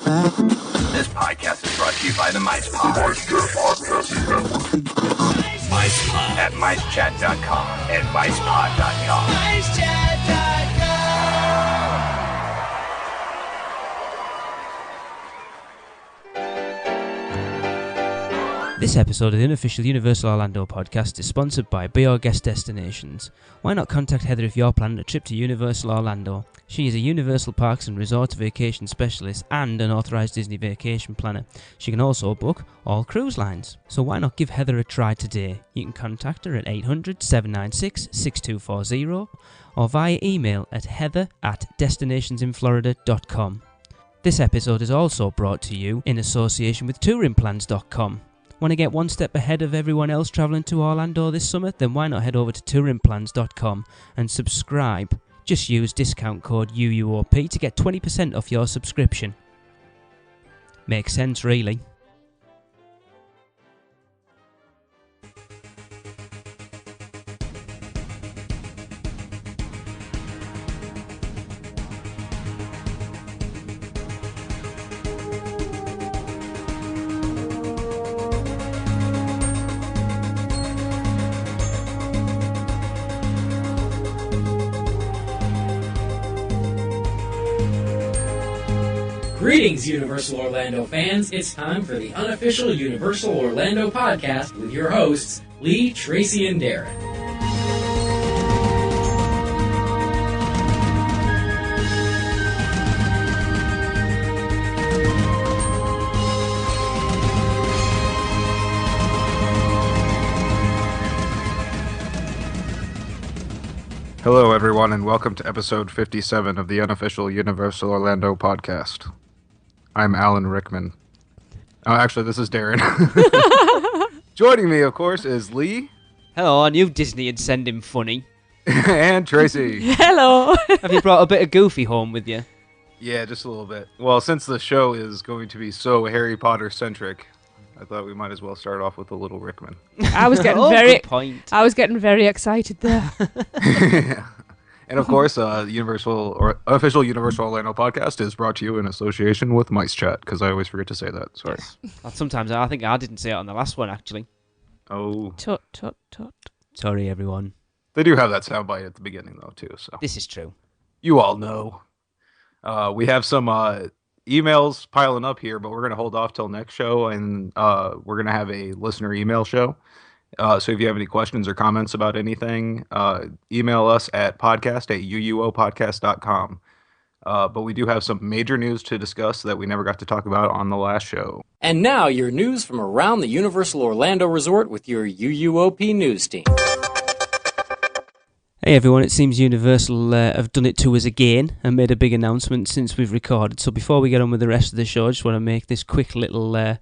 This podcast is brought to you by the Mice Pod. Mice Pod. At micechat.com and micepod.com. This episode of the unofficial Universal Orlando podcast is sponsored by Be Our Guest Destinations. Why not contact Heather if you're planning a trip to Universal Orlando? She is a Universal Parks and Resort Vacation Specialist and an authorised Disney vacation planner. She can also book all cruise lines. So why not give Heather a try today? You can contact her at 800 796 6240 or via email at heather@destinationsinflorida.com. This episode is also brought to you in association with touringplans.com. Want to get one step ahead of everyone else travelling to Orlando this summer? Then why not head over to touringplans.com and subscribe. Just use discount code UUOP to get 20% off your subscription. Makes sense, really. Greetings, Universal Orlando fans. It's time for the unofficial Universal Orlando podcast with your hosts, Lee, Tracey, and Darren. Hello, everyone, and welcome to episode 57 of the unofficial Universal Orlando podcast. I'm Alan Rickman. Oh, actually, this is Darren. Joining me, of course, is Lee. Hello, I knew Disney would send him funny. And Tracey. Hello. Have you brought a bit of Goofy home with you? Yeah, just a little bit. Well, since the show is going to be so Harry Potter-centric, I thought we might as well start off with a little Rickman. I was getting good point. I was getting very excited there. And of course, official Universal Orlando podcast is brought to you in association with Mice Chat, because I always forget to say that. Sorry. Sometimes I think I didn't say it on the last one, actually. Oh. Tut, tut, tut. Sorry, everyone. They do have that soundbite at the beginning, though, too. So This is true. you all know. We have some emails piling up here, but we're going to hold off till next show, and we're going to have a listener email show. So if you have any questions or comments about anything, email us at podcast@uuopodcast.com. But we do have some major news to discuss that we never got to talk about on the last show. And now, your news from around the Universal Orlando Resort with your UUOP news team. Hey everyone, it seems Universal have done it to us again and made a big announcement since we've recorded. So before we get on with the rest of the show, I just want to make this quick little add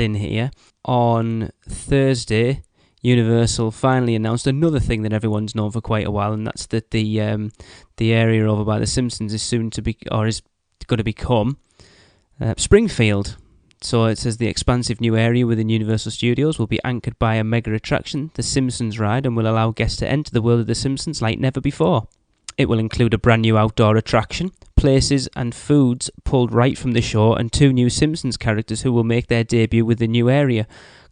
in here. On Thursday, Universal finally announced another thing that everyone's known for quite a while, and that's that the area over by the Simpsons is going to become Springfield. So it says the expansive new area within Universal Studios will be anchored by a mega attraction, the Simpsons ride, and will allow guests to enter the world of the Simpsons like never before. It will include a brand new outdoor attraction, places and foods pulled right from the show, and 2 new Simpsons characters who will make their debut with the new area,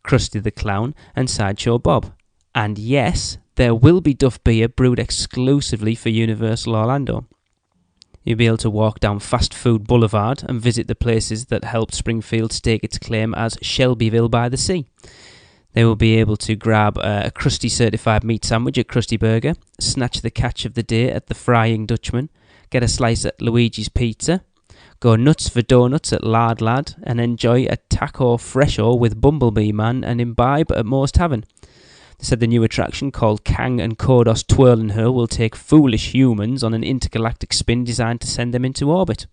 Krusty the Clown and Sideshow Bob. And yes, there will be Duff beer brewed exclusively for Universal Orlando. You'll be able to walk down Fast Food Boulevard and visit the places that helped Springfield stake its claim as Shelbyville by the Sea. They will be able to grab a Krusty certified meat sandwich at Krusty Burger, snatch the catch of the day at the Frying Dutchman, get a slice at Luigi's Pizza, go nuts for donuts at Lard Lad, and enjoy a taco fresho with Bumblebee Man and imbibe at Moore's Tavern. They said the new attraction, called Kang and Kodos Twirl and Hurl, will take foolish humans on an intergalactic spin designed to send them into orbit.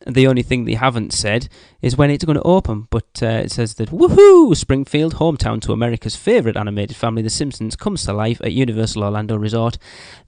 The only thing they haven't said is when it's going to open, but it says that, woohoo, Springfield, hometown to America's favourite animated family, The Simpsons, comes to life at Universal Orlando Resort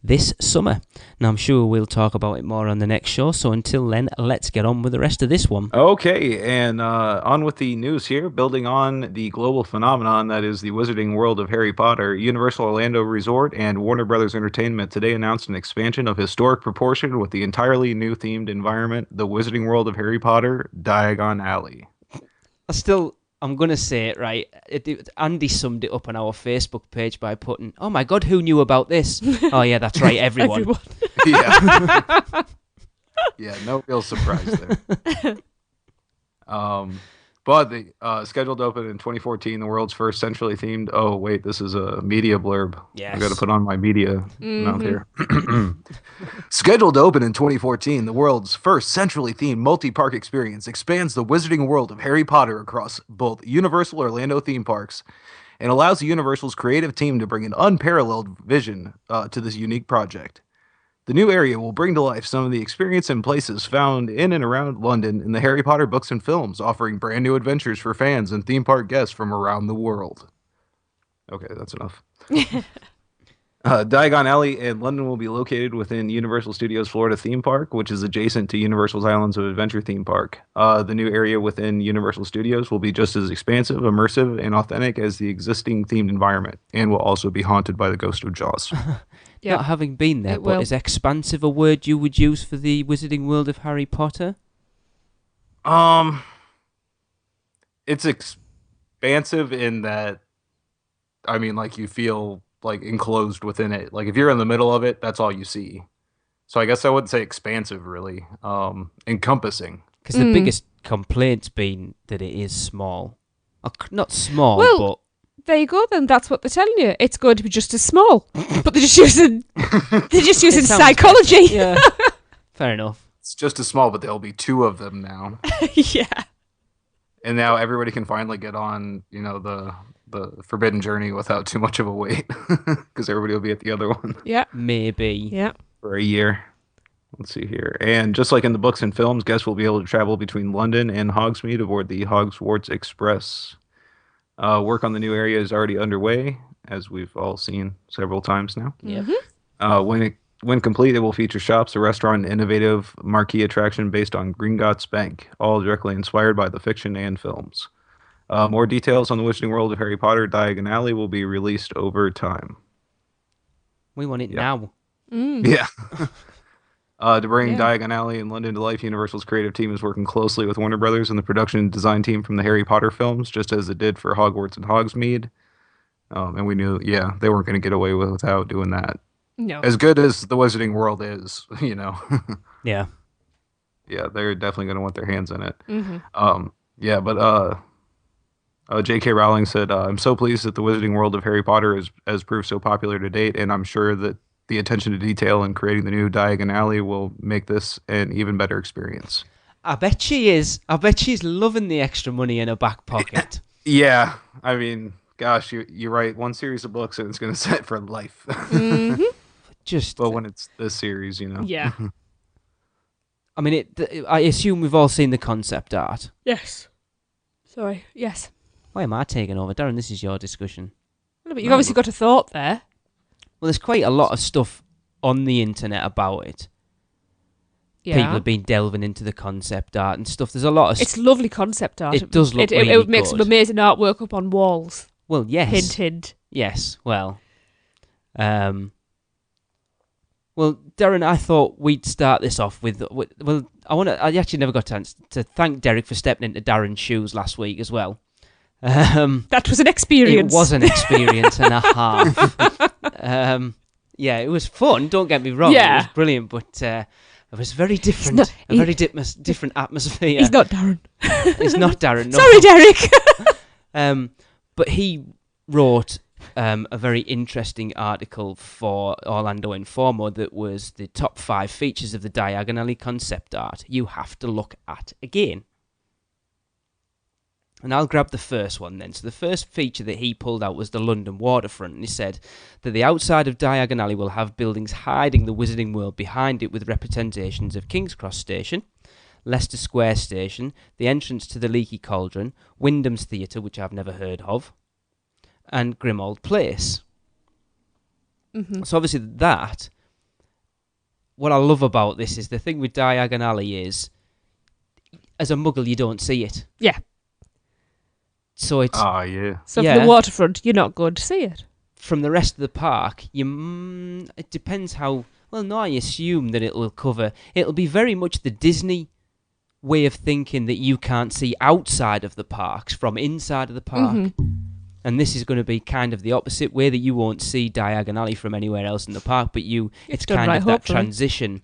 this summer. Now, I'm sure we'll talk about it more on the next show, so until then, let's get on with the rest of this one. Okay, and on with the news here. Building on the global phenomenon that is the Wizarding World of Harry Potter, Universal Orlando Resort and Warner Brothers Entertainment today announced an expansion of historic proportion with the entirely new themed environment, the Wizarding Wizarding World of Harry Potter, Diagon Alley. I'm going to say it right. Andy summed it up on our Facebook page by putting, "Oh my God, who knew about this?" Oh yeah, that's right, everyone. Yeah. Yeah, no real surprise there. But the scheduled to open in 2014, the world's first centrally themed. Oh wait, this is a media blurb. Yes. I got to put on my media mouth here. Scheduled to open in 2014, the world's first centrally themed multi-park experience expands the wizarding world of Harry Potter across both Universal Orlando theme parks, and allows the Universal's creative team to bring an unparalleled vision to this unique project. The new area will bring to life some of the experience and places found in and around London in the Harry Potter books and films, offering brand new adventures for fans and theme park guests from around the world. Okay, that's enough. Diagon Alley in London will be located within Universal Studios Florida theme park, which is adjacent to Universal's Islands of Adventure theme park. The new area within Universal Studios will be just as expansive, immersive, and authentic as the existing themed environment, and will also be haunted by the ghost of Jaws. Yeah. Not having been there, It but will. is expansive a word you would use for the Wizarding World of Harry Potter? It's expansive in that, I mean, like, you feel like enclosed within it. Like, if you're in the middle of it, that's all you see. So I guess I wouldn't say expansive, really. Encompassing. Because the biggest complaint's been that it is small. Not small, Well, but There you go. Then that's what they're telling you. It's going to be just as small, but they're just using sounds psychology. yeah. Fair enough. It's just as small, but there'll be two of them now. Yeah. And now everybody can finally get on, the Forbidden Journey without too much of a wait. Because everybody will be at the other one Yeah. Maybe. Yeah. for a year. Let's see here. And just like in the books and films, guests will be able to travel between London and Hogsmeade aboard the Hogwarts Express. Work on the new area is already underway, as we've all seen several times now. Yeah. When complete, it will feature shops, a restaurant, and innovative marquee attraction based on Gringotts Bank, all directly inspired by the fiction and films. More details on the Wizarding World of Harry Potter Diagon Alley will be released over time. We want it Yeah. now. Yeah. To bring Yeah. Diagon Alley in London to life, Universal's creative team is working closely with Warner Brothers and the production and design team from the Harry Potter films, just as it did for Hogwarts and Hogsmeade. And we knew, they weren't going to get away without doing that. No. As good as the Wizarding World is, Yeah. yeah, they're definitely going to want their hands in it. Mm-hmm. J.K. Rowling said, "I'm so pleased that the Wizarding World of Harry Potter has proved so popular to date, and I'm sure that the attention to detail in creating the new Diagon Alley will make this an even better experience." I bet she is. I bet she's loving the extra money in her back pocket. Yeah, I mean, gosh, you write one series of books and it's going to set for life. Mm-hmm. Just, But when it's this series, Yeah. I mean, I assume we've all seen the concept art. Yes. Sorry. Yes. Why am I taking over? Darren, this is your discussion. No, but you've obviously got a thought there. Well, there's quite a lot of stuff on the internet about it. Yeah. People have been delving into the concept art and stuff. There's a lot of It's lovely concept art. It does look it really would make some good. amazing artwork up on walls. Well, yes. Hint, hint. Yes, well. Well, Darren, I thought we'd start this off with I actually never got a chance to thank Derek for stepping into Darren's shoes last week as well. That was an experience. It was an experience and a half. Yeah, it was fun, don't get me wrong. Yeah. It was brilliant, but it was very different. not- very different atmosphere. He's not Darren. He's not Darren, no. Sorry, Derek. But he wrote a very interesting article for Orlando Informer that was the top 5 features of the Diagon Alley concept art you have to look at again. And I'll grab the first one then. So the first feature that he pulled out was the London waterfront, and he said that the outside of Diagon Alley will have buildings hiding the Wizarding World behind it with representations of King's Cross Station, Leicester Square Station, the entrance to the Leaky Cauldron, Wyndham's Theatre, which I've never heard of, and Grimmauld Place. Mm-hmm. So obviously what I love about this is the thing with Diagon Alley is, as a Muggle, you don't see it. Yeah. So it's yeah. So Yeah. from the waterfront, you're not going to see it. from the rest of the park. It depends how. Well, no, I assume that it'll be very much the Disney way of thinking that you can't see outside of the parks from inside of the park. And this is going to be kind of the opposite way, that you won't see Diagon Alley from anywhere else in the park, but it's kind of that transition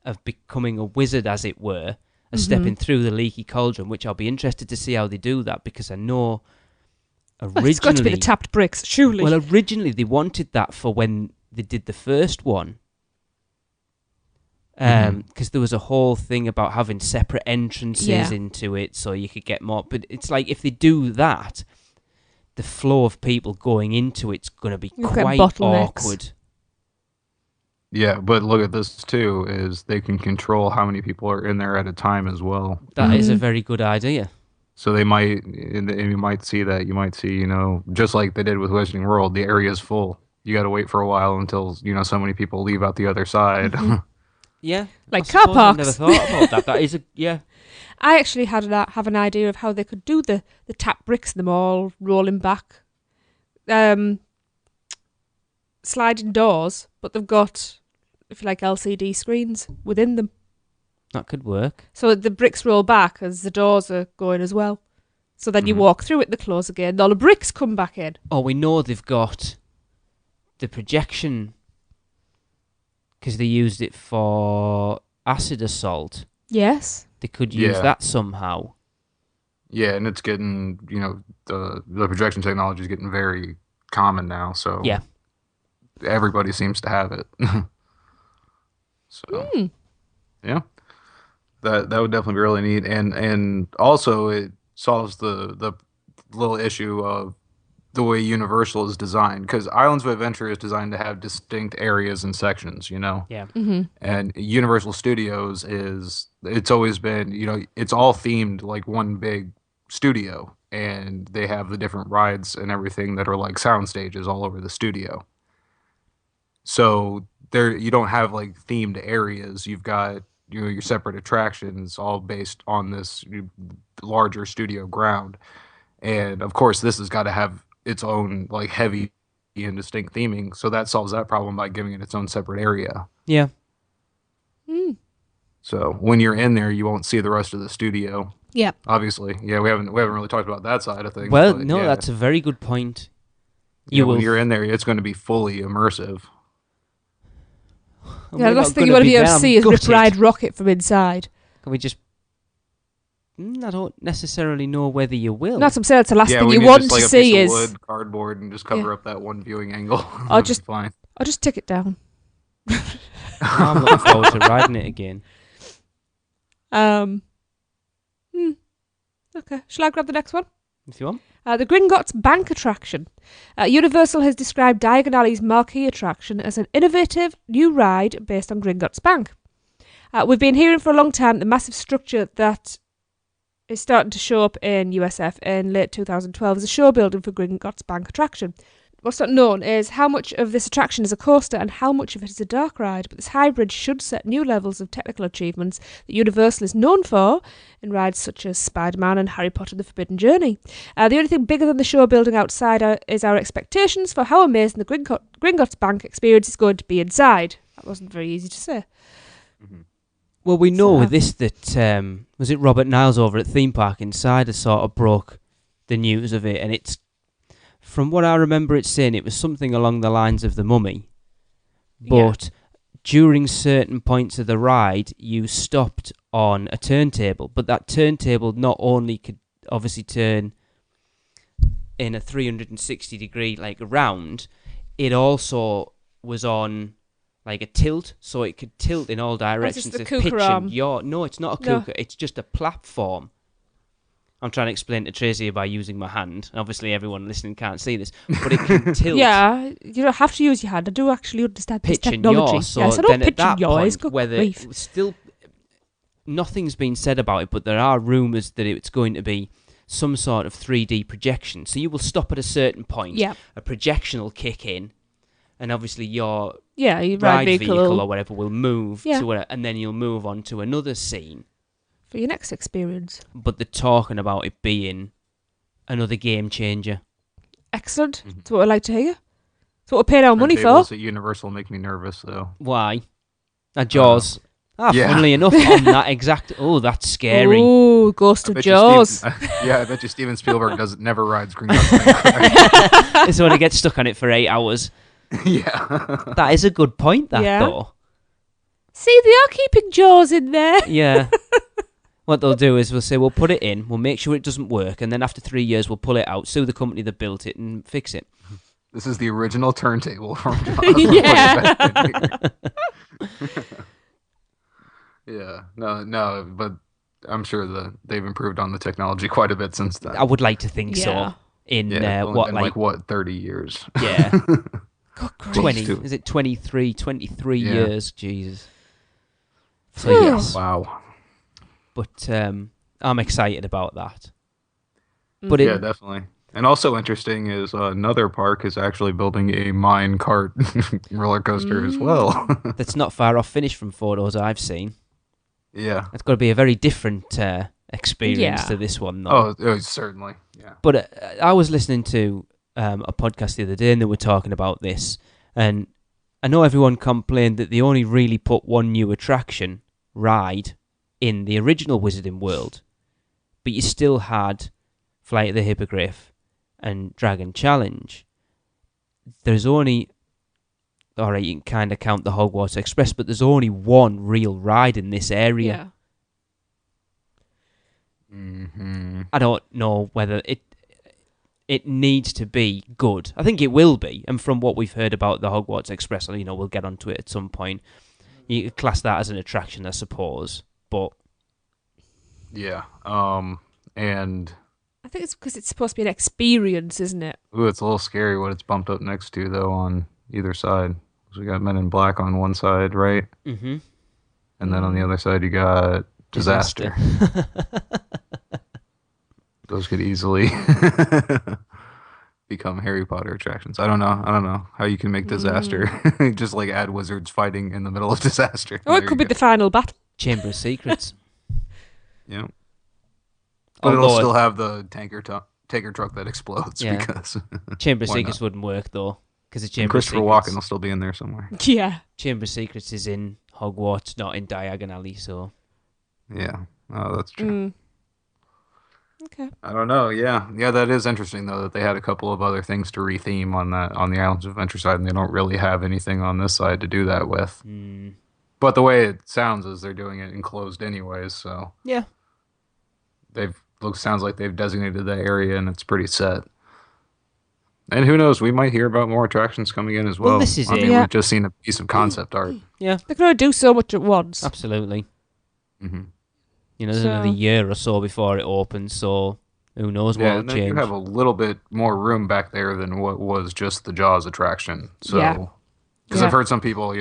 of becoming a wizard, as it were, of stepping through the leaky cauldron, which I'll be interested to see how they do that, because I know originally... it's got to be the tapped bricks, surely. Well, originally they wanted that for when they did the first one, because there was a whole thing about having separate entrances into it so you could get more. But it's like, if they do that, the flow of people going into it's going to be quite awkward. Yeah, but look at this too, is they can control how many people are in there at a time as well. That is a very good idea. So they might, and you might see, just like they did with Wizarding World, the area's full. You got to wait for a while until, so many people leave out the other side. Yeah. Like car parks. I never thought about that. That is I actually have an idea of how they could do the tap bricks in the mall, rolling back, sliding doors, but they've got, if you like, LCD screens within them. That could work. So the bricks roll back as the doors are going as well. So then you walk through it, they close again, and all the bricks come back in. Oh, we know they've got the projection, because they used it for acid assault. Yes. They could use that somehow. Yeah, and it's getting, the projection technology is getting very common now, so everybody seems to have it. So, yeah, that would definitely be really neat, and also it solves the little issue of the way Universal is designed, because Islands of Adventure is designed to have distinct areas and sections, Yeah. And Universal Studios it's always been, it's all themed like one big studio, and they have the different rides and everything that are like sound stages all over the studio. So you don't have like themed areas. You've got your separate attractions all based on this larger studio ground. And of course, this has got to have its own like heavy and distinct theming. So that solves that problem by giving it its own separate area. Yeah. So when you're in there, you won't see the rest of the studio. Yeah. Obviously. Yeah, we haven't really talked about that side of things. Well, no, that's a very good point. When you're in there, it's going to be fully immersive. The last thing you want to be able to see is Rip Ride Rocket from inside. Can we just... I don't necessarily know whether you will. That's what I'm saying. That's the last thing you want to see is wood, cardboard, and just cover up that one viewing angle. I'll just fine. I'll just tick it down. I'm looking forward to riding it again. Okay. Shall I grab the next one? If you want. The Gringotts Bank attraction. Universal has described Diagon Alley's marquee attraction as an innovative new ride based on Gringotts Bank. We've been hearing for a long time the massive structure that is starting to show up in USF in late 2012 as a show building for Gringotts Bank attraction. What's not known is how much of this attraction is a coaster and how much of it is a dark ride, but this hybrid should set new levels of technical achievements that Universal is known for in rides such as Spider-Man and Harry Potter and the Forbidden Journey. The only thing bigger than the show building outside is our expectations for how amazing the Gringotts Bank experience is going to be inside. That wasn't very easy to say. Well, we know with this that, was it Robert Niles over at Theme Park Insider sort of broke the news of it, and it's, from what I remember it saying, it was something along the lines of the Mummy. But during certain points of the ride, you stopped on a turntable, but that turntable not only could obviously turn in a 360 degree like round, it also was on like a tilt, so it could tilt in all directions. Is this the Kuka arm? No, it's not a Kuka, it's just a platform. I'm trying to explain to Tracy by using my hand. Obviously, everyone listening can't see this, but it can tilt. Yeah, you don't have to use your hand. I do actually understand this technology. Yaw, so yes, I don't then pitch and yaw. It's good grief. Still, nothing's been said about it, but there are rumours that it's going to be some sort of 3D projection. So you will stop at a certain point. Yeah. A projection will kick in, and obviously your ride vehicle or whatever will move to and then you'll move on to another scene for your next experience. But they're talking about it being another game changer. Excellent. That's what I'd like to hear. That's what we're paying our money for. At Universal make me nervous, though. Why? Jaws. Funnily enough, on that exact... Oh, that's scary. Ooh, Ghost I of bet you Jaws. I bet you Steven Spielberg never rides Gringotts Bank. It's when he gets stuck on it for 8 hours. Yeah. That is a good point, Yeah. though. See, they are keeping Jaws in there. Yeah. What they'll do is we'll say, we'll put it in, we'll make sure it doesn't work, and then after 3 years, we'll pull it out, sue the company that built it, and fix it. This is the original turntable from Jaws. Yeah. Yeah. No, but I'm sure they've improved on the technology quite a bit since then. I would like to think Yeah. so. In Only been 30 years? Yeah. God, great. 20, is it 23 Yeah. years? Jesus. So Phew. yes, Wow. but I'm excited about that. Mm. But Yeah, definitely. And also interesting is another park is actually building a mine cart roller coaster as well. that's not far off finish from photos I've seen. Yeah. It's got to be a very different experience Yeah. to this one, though. Certainly. Yeah. But I was listening to a podcast the other day, and they were talking about this, and I know everyone complained that they only really put one new ride in the original Wizarding World, but you still had Flight of the Hippogriff and Dragon Challenge. There's only... Alright, you can kind of count the Hogwarts Express, but there's only one real ride in this area. Yeah. Mm-hmm. I don't know whether it needs to be good. I think it will be, and from what we've heard about the Hogwarts Express, we'll get onto it at some point. You could class that as an attraction, I suppose, but... Yeah. And... I think it's because it's supposed to be an experience, isn't it? Ooh, it's a little scary what it's bumped up next to, though, on either side. So we got Men in Black on one side, right? Mm-hmm. And then on the other side, you got Disaster. Those could easily become Harry Potter attractions. I don't know how you can make Disaster. Just like add wizards fighting in the middle of Disaster. Oh, it could be the final battle. Chamber of Secrets. Yeah. But Although it'll still have the tanker truck that explodes. Yeah. Because Chamber of why Secrets not? wouldn't work, though. Because the And Chamber of Christopher Secrets... Walken will still be in there somewhere. Yeah. Chamber of Secrets is in Hogwarts, not in Diagon Alley, so... Yeah. Oh, that's true. Mm. Okay. I don't know. Yeah, that is interesting though that they had a couple of other things to retheme on the Islands of Adventure side, and they don't really have anything on this side to do that with. Mm. But the way it sounds is they're doing it enclosed anyways, so Yeah. Sounds like they've designated that area and it's pretty set. And who knows, we might hear about more attractions coming in as well. Well, this is I it. mean, Yeah. we've just seen a piece of concept art. Yeah, They can only do so much at once. absolutely. Mm-hmm. There's So- another year or so before it opens, so who knows what Yeah, will and then you change. have a little bit more room back there than what was just the Jaws attraction. So, Yeah. because Yeah. I've heard some people,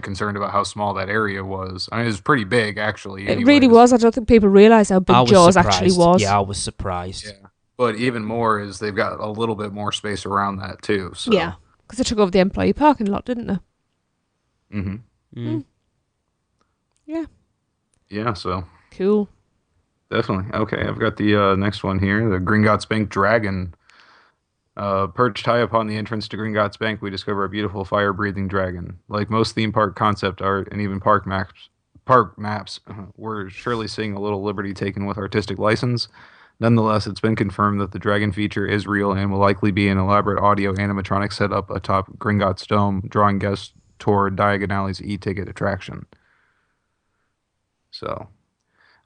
concerned about how small that area was. I mean, it was pretty big, actually. It really was. I don't think people realise how I big was Jaws surprised. actually was. Yeah, I was surprised. Yeah. But even more is they've got a little bit more space around that, too. So. Yeah. Because they took over the employee parking lot, didn't they? Mm-hmm. Mm. Yeah. Yeah, so Cool. definitely. Okay, I've got the next one here. The Gringotts Bank Dragon. Perched high upon the entrance to Gringotts Bank, we discover a beautiful fire-breathing dragon. Like most theme park concept art and even park maps, we're surely seeing a little liberty taken with artistic license. Nonetheless, it's been confirmed that the dragon feature is real and will likely be an elaborate audio animatronic setup atop Gringotts Dome, drawing guests toward Diagon Alley's e-ticket attraction. So,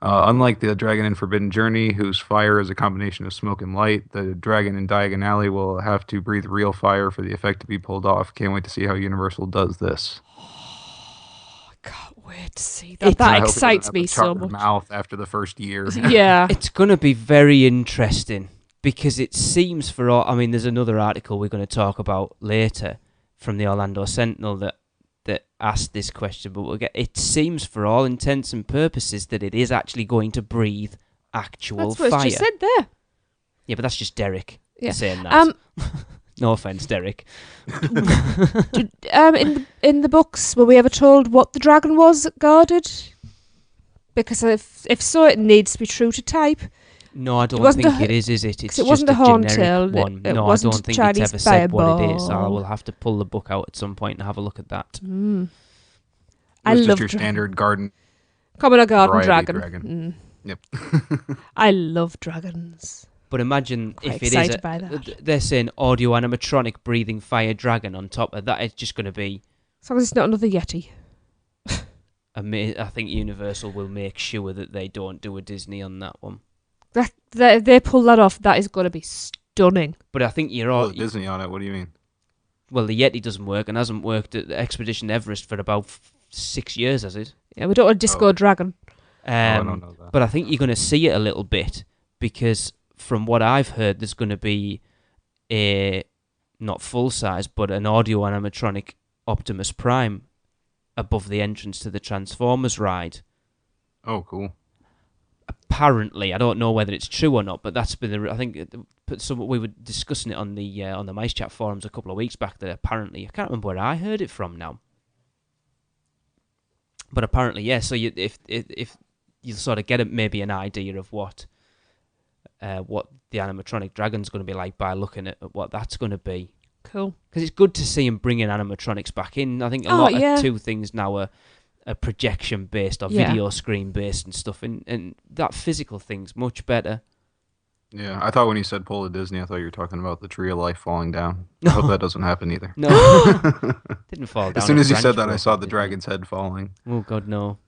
unlike the dragon in Forbidden Journey, whose fire is a combination of smoke and light, the dragon in Diagon Alley will have to breathe real fire for the effect to be pulled off. Can't wait to see how Universal does this. I can't wait to see that. I That hope it excites doesn't have me a so charred much. mouth after the first year. Yeah. It's going to be very interesting because it seems for all... I mean, there's another article we're going to talk about later from the Orlando Sentinel that asked this question, but it seems for all intents and purposes that it is actually going to breathe actual That's what fire. she said there. Yeah, but that's just Derek Yeah. saying that. Um, No offence, Derek. in the books, were we ever told what the dragon was that guarded? Because if so, it needs to be true to type. No, I don't wasn't think a- it is it? It's 'cause just it wasn't a a generic horntail, one. it No, I wasn't don't a think Chinese it's ever said what it is. I fireball. will have to pull the book out at some point and have a look at that. Mm. It I was love just your dragon. standard garden Common or garden Variety dragon. Yep. I love dragons. But imagine Quite if it is excited by that. they're saying audio animatronic breathing fire dragon on top of that. It's just going to be. As long as it's not another Yeti. I think Universal will make sure that they don't do a Disney on that one. They pull that off. That is going to be stunning. But I think you're all Disney on it. What do you mean? Well, the Yeti doesn't work and hasn't worked at the Expedition Everest for about 6 years, has it? Yeah, we don't want a disco dragon. I don't know that. But I think you're going to see it a little bit because from what I've heard, there's going to be a not full size, but an audio animatronic Optimus Prime above the entrance to the Transformers ride. Oh, cool. Apparently, I don't know whether it's true or not, but that's been I think we were discussing it on the Mice Chat forums a couple of weeks back. That apparently, I can't remember where I heard it from now, but apparently, yeah. So if you'll sort of get maybe an idea of what the animatronic dragon's going to be like by looking at what that's going to be. Cool. Because it's good to see him bringing animatronics back in. I think a lot of two things now are projection based or video screen based and stuff, and that physical thing's much better. Yeah, I thought when you said pull a Disney, I thought you were talking about the tree of life falling down. I hope that doesn't happen either. No, didn't fall down. As soon as you said that, I saw the dragon's head falling. Oh God, no.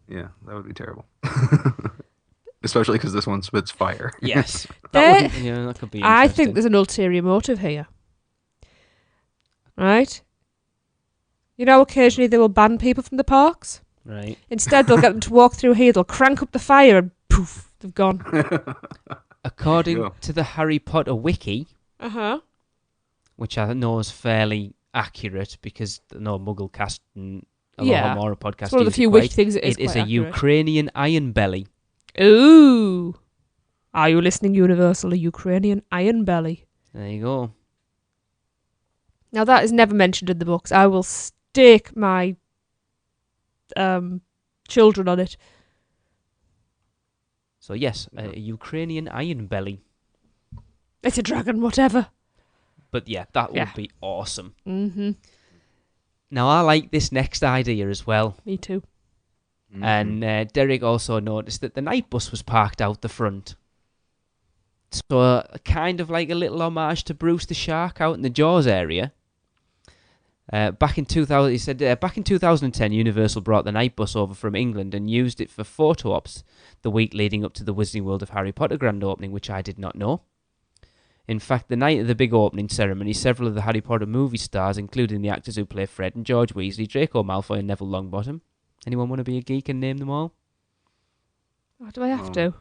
Yeah, that would be terrible. Especially because this one spits fire. Yes, that could be interesting. I think there's an ulterior motive here. Right? You know, occasionally they will ban people from the parks. Right. Instead, they'll get them to walk through here, they'll crank up the fire and poof, they've gone. According to the Harry Potter wiki, which I know is fairly accurate because I know Mugglecast and a lot of horror podcasts it's one of the few wiki things it is a Ukrainian iron belly. Ooh. Are you listening, Universal? A Ukrainian iron belly. There you go. Now, that is never mentioned in the books. I will stake my children on it. So, yes, a Ukrainian iron belly. It's a dragon, whatever. But, yeah, that would be awesome. Mm-hmm. Now, I like this next idea as well. Me too. Mm-hmm. And Derek also noticed that the night bus was parked out the front. So, kind of like a little homage to Bruce the Shark out in the Jaws area. Back in 2000, he said, back in 2010, Universal brought the night bus over from England and used it for photo ops the week leading up to the Wizarding World of Harry Potter grand opening, which I did not know. In fact, the night of the big opening ceremony, several of the Harry Potter movie stars, including the actors who play Fred and George Weasley, Draco Malfoy and Neville Longbottom. Anyone want to be a geek and name them all? Oh, do I have to?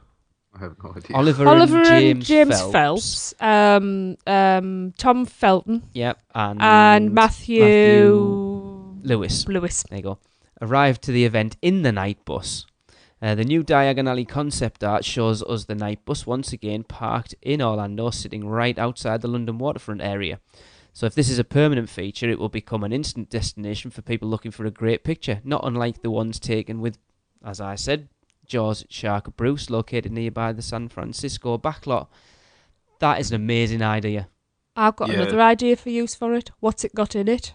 I have no idea. Oliver and James Phelps. Tom Felton. Yep. And Matthew Lewis. There you go. Arrived to the event in the night bus. The new Diagon Alley concept art shows us the night bus once again parked in Orlando, sitting right outside the London waterfront area. So if this is a permanent feature, it will become an instant destination for people looking for a great picture, not unlike the ones taken with, as I said, Jaws Shark Bruce, located nearby the San Francisco backlot. That is an amazing idea. I've got another idea for use for it. What's it got in it?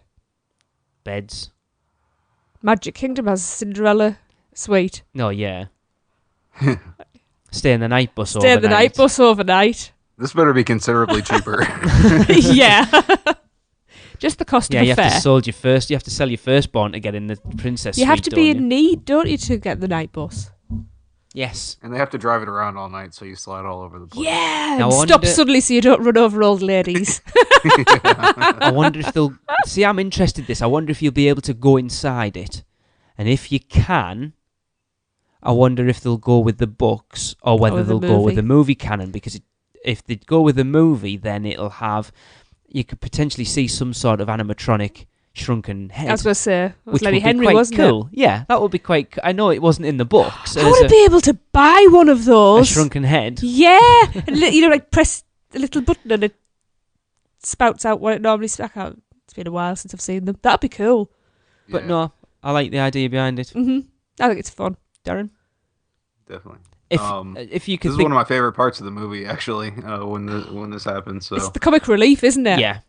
Beds. Magic Kingdom has Cinderella suite. No, yeah. Stay in the night bus overnight. Stay in the night bus overnight. This better be considerably cheaper. Yeah. Just the cost of a fare. You have to sell your firstborn to get in the princess suite. You have to be in need, don't you, to get the night bus? Yes. And they have to drive it around all night, so you slide all over the place. Yeah. Now, stop suddenly so you don't run over old ladies. I wonder if they'll... See, I'm interested in this. I wonder if you'll be able to go inside it. And if you can, I wonder if they'll go with the books or whether they'll go with the movie canon. Because if they go with the movie, then it'll have... You could potentially see some sort of animatronic shrunken head. I was going to say, which Lady would Henry, be quite wasn't cool. it? Yeah, that would be quite... I know it wasn't in the books. I want to be able to buy one of those. A shrunken head? Yeah. You know, like press a little button and it spouts out what it normally spouts out. It's been a while since I've seen them. That'd be cool. But no, I like the idea behind it. Mm-hmm. I think it's fun. Darren? Definitely. If you could this is one of my favorite parts of the movie, actually, when this happens. So it's the comic relief, isn't it? Yeah.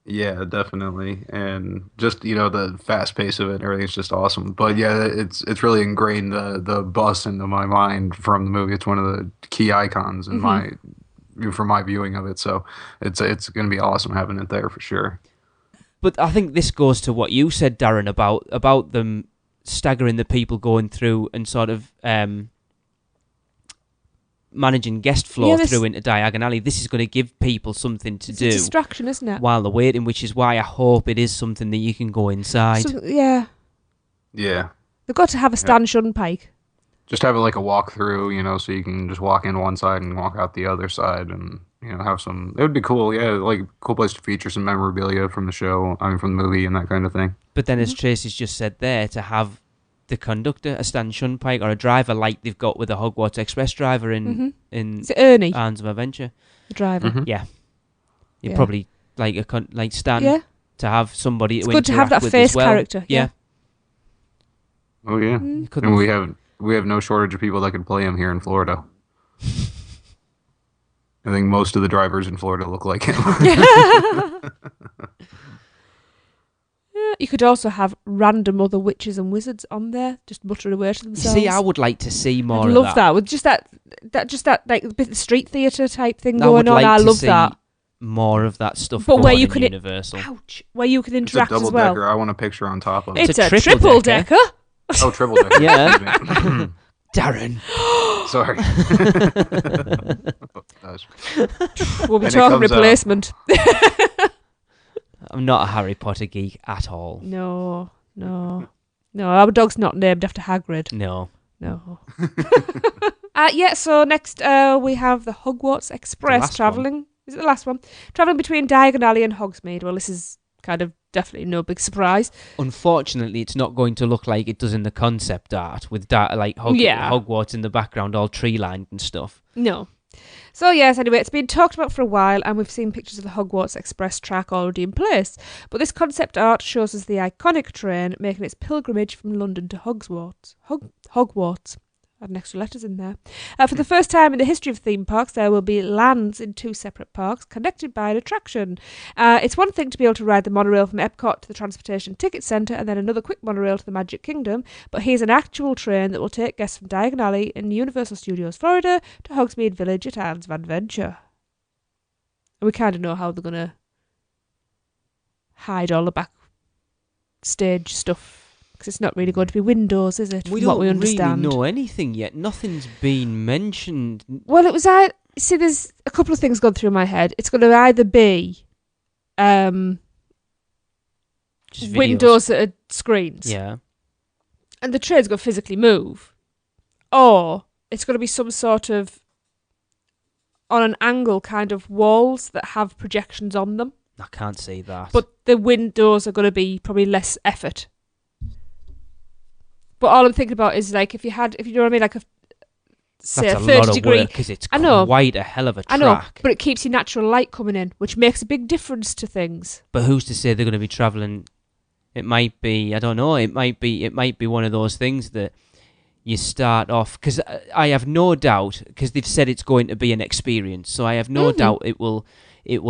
Yeah, definitely. And just, the fast pace of it and everything's just awesome. But yeah, it's really ingrained the bus into my mind from the movie. It's one of the key icons in for my viewing of it. So it's going to be awesome having it there for sure. But I think this goes to what you said, Darren, about them staggering the people going through and sort of managing guest flow through into Diagon Alley. This is going to give people something to do. It's a distraction, isn't it? While they're waiting, which is why I hope it is something that you can go inside. Yeah. Yeah. They've got to have a stanchion pike. Just have it like a walkthrough, so you can just walk in one side and walk out the other side and, have some... It would be cool, yeah, like cool place to feature some memorabilia from the show, from the movie and that kind of thing. But then as Tracy's just said there, to have the conductor, a stanchion pike, or a driver like they've got with the Hogwarts Express driver in Is it Ernie? Arms of Adventure. The driver. Yeah. You'd probably like Stan to have somebody it's to good to have that with face as well. character. Yeah. Oh yeah. And we have no shortage of people that can play him here in Florida. I think most of the drivers in Florida look like him. You could also have random other witches and wizards on there, just muttering away to themselves. See, I would like to see more. I'd of love that with just that like bit of street theatre type thing going on. Like I to love see that. More of that stuff. But where you can Universal. Where you can interact it's a as well. double-decker. I want a picture on top of it. It's a triple decker. Oh, triple decker. Yeah. Darren. Sorry. We'll be talking replacement. I'm not a Harry Potter geek at all. No. Our dog's not named after Hagrid. No. So next we have the Hogwarts Express travelling. Is it the last one? Travelling between Diagon Alley and Hogsmeade. Well, this is kind of definitely no big surprise. Unfortunately, it's not going to look like it does in the concept art with Hogwarts in the background, all tree-lined and stuff. No. So yes, anyway, it's been talked about for a while and we've seen pictures of the Hogwarts Express track already in place. But this concept art shows us the iconic train making its pilgrimage from London to Hogwarts. Hogwarts. Add extra letters in there. For the first time in the history of theme parks, there will be lands in two separate parks connected by an attraction. It's one thing to be able to ride the monorail from Epcot to the Transportation Ticket Centre and then another quick monorail to the Magic Kingdom, but here's an actual train that will take guests from Diagon Alley in Universal Studios Florida to Hogsmeade Village at Islands of Adventure. And we kind of know how they're going to hide all the backstage stuff. Because it's not really going to be windows, is it? We don't really know anything yet. Nothing's been mentioned. Well, it was... See, there's a couple of things gone through my head. It's going to either be windows that are screens. Yeah. And the train's going to physically move. Or it's going to be some sort of, on an angle, kind of walls that have projections on them. I can't see that. But the windows are going to be probably less effort. But all I'm thinking about is like if you know what I mean, like say that's a 30 lot of degree. Because it's quite a hell of a track. I know, but it keeps your natural light coming in, which makes a big difference to things. But who's to say they're going to be travelling? It might be. I don't know. It might be one of those things that you start off because I have no doubt because they've said it's going to be an experience. So I have no doubt it will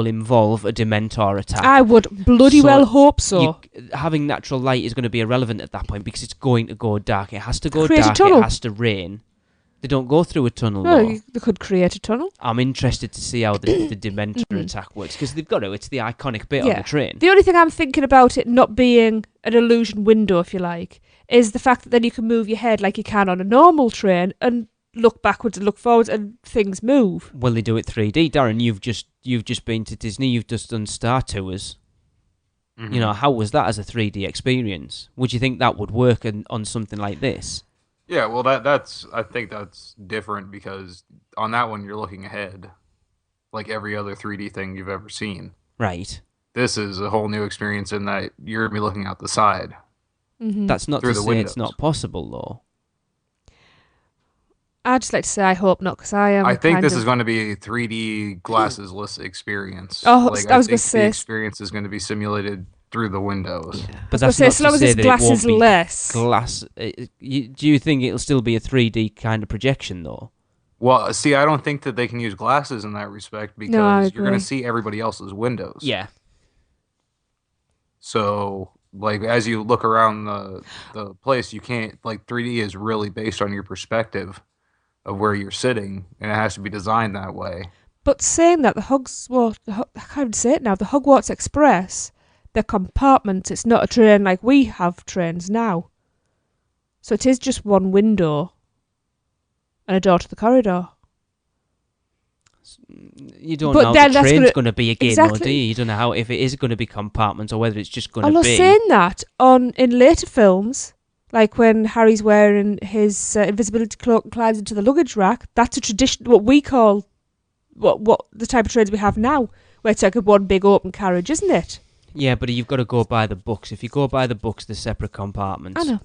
involve a Dementor attack. I would bloody well hope so. Having natural light is going to be irrelevant at that point because it's going to go dark. It has to go create dark. A tunnel. It has to rain. They don't go through a tunnel. No, they could create a tunnel. I'm interested to see how the Dementor attack works because they've got to. It's the iconic bit on the train. The only thing I'm thinking about it not being an illusion window, if you like, is the fact that then you can move your head like you can on a normal train and look backwards and look forwards and things move. Will they do it 3D? Darren, you've just been to Disney, you've just done Star Tours. You know, how was that as a 3D experience? Would you think that would work on something like this? Yeah, well I think that's different because on that one you're looking ahead like every other 3D thing you've ever seen. Right. This is a whole new experience in that you're going to be looking out the side. That's not to say it's not possible though. I'd just like to say I hope not, because I think this is going to be a 3D glasses-less experience. Oh, I was going to say the experience is going to be simulated through the windows. Yeah. But that's not as long as it's glasses-less. Do you think it'll still be a 3D kind of projection though? Well, see, I don't think that they can use glasses in that respect because you're going to see everybody else's windows. Yeah. So like as you look around the place, you can't, like, 3D is really based on your perspective of where you're sitting, and it has to be designed that way. But saying that, I can't even say it now, the Hogwarts Express, they're compartments. It's not a train like we have trains now. So it is just one window and a door to the corridor. You don't know how the train's going to be again, exactly. though, do you? You don't know how, if it is going to be compartments or whether it's just going to be... Although saying that, in later films, like when Harry's wearing his invisibility cloak and climbs into the luggage rack, that's a tradition, what we call, what the type of trains we have now, where it's like a one big open carriage, isn't it? Yeah, but you've got to go by the books. If you go by the books, there's separate compartments. I know.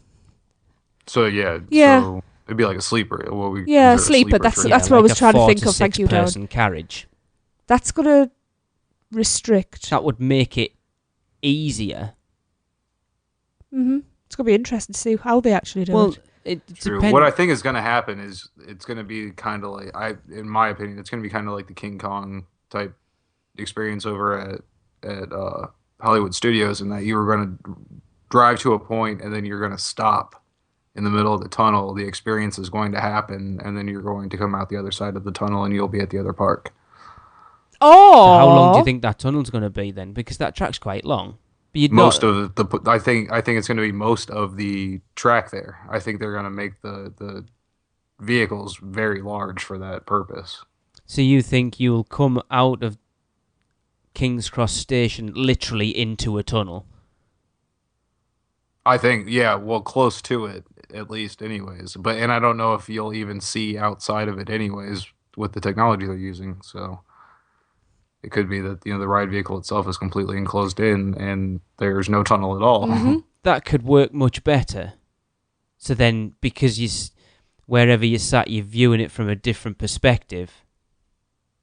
So yeah. So it'd be like a sleeper. Sleeper. That's what I was trying to think of. Thank you, Darren. 4-to-6-person carriage. That's going to restrict. That would make it easier. Mm-hmm. It's going to be interesting to see how they actually do it. Well, it depends. What I think is going to happen is it's going to be kind of like, in my opinion, it's going to be kind of like the King Kong type experience over at Hollywood Studios, in that you were going to drive to a point and then you're going to stop in the middle of the tunnel. The experience is going to happen, and then you're going to come out the other side of the tunnel and you'll be at the other park. Oh! So how long do you think that tunnel's going to be then? Because that track's quite long. But I think it's going to be most of the track there. I think they're going to make the vehicles very large for that purpose. So you think you'll come out of King's Cross Station literally into a tunnel? I think, yeah, well, close to it, at least, anyways. And I don't know if you'll even see outside of it anyways with the technology they're using. So it could be that, the ride vehicle itself is completely enclosed in and there's no tunnel at all. Mm-hmm. That could work much better. So then, because wherever you sat, you're viewing it from a different perspective.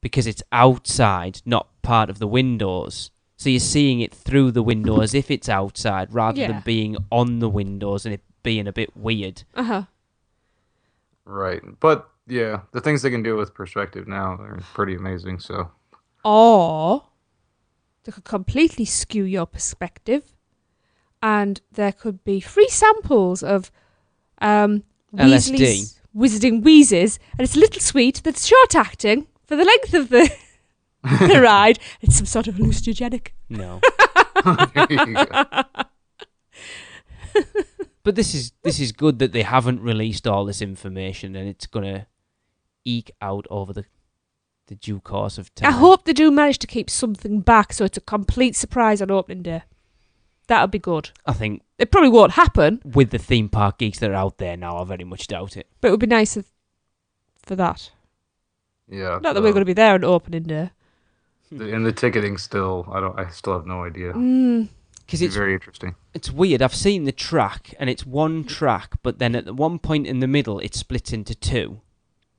Because it's outside, not part of the windows. So you're seeing it through the window as if it's outside, rather than being on the windows and it being a bit weird. Uh-huh. Right. But, yeah, the things they can do with perspective now are pretty amazing, so... Or they could completely skew your perspective, and there could be free samples of LSD. Wizarding Wheezes, and it's a little sweet that's short acting for the length of the ride. It's some sort of hallucinogenic. No. But this is good that they haven't released all this information, and it's gonna eke out over the due course of time. I hope they do manage to keep something back so it's a complete surprise on opening day. That would be good. I think it probably won't happen. With the theme park geeks that are out there now, I very much doubt it. But it would be nice for that. Yeah. Not that we're going to be there on opening day. And the ticketing still, I still have no idea. Because it's very interesting. It's weird. I've seen the track, and it's one track, but then at one point in the middle, it splits into two.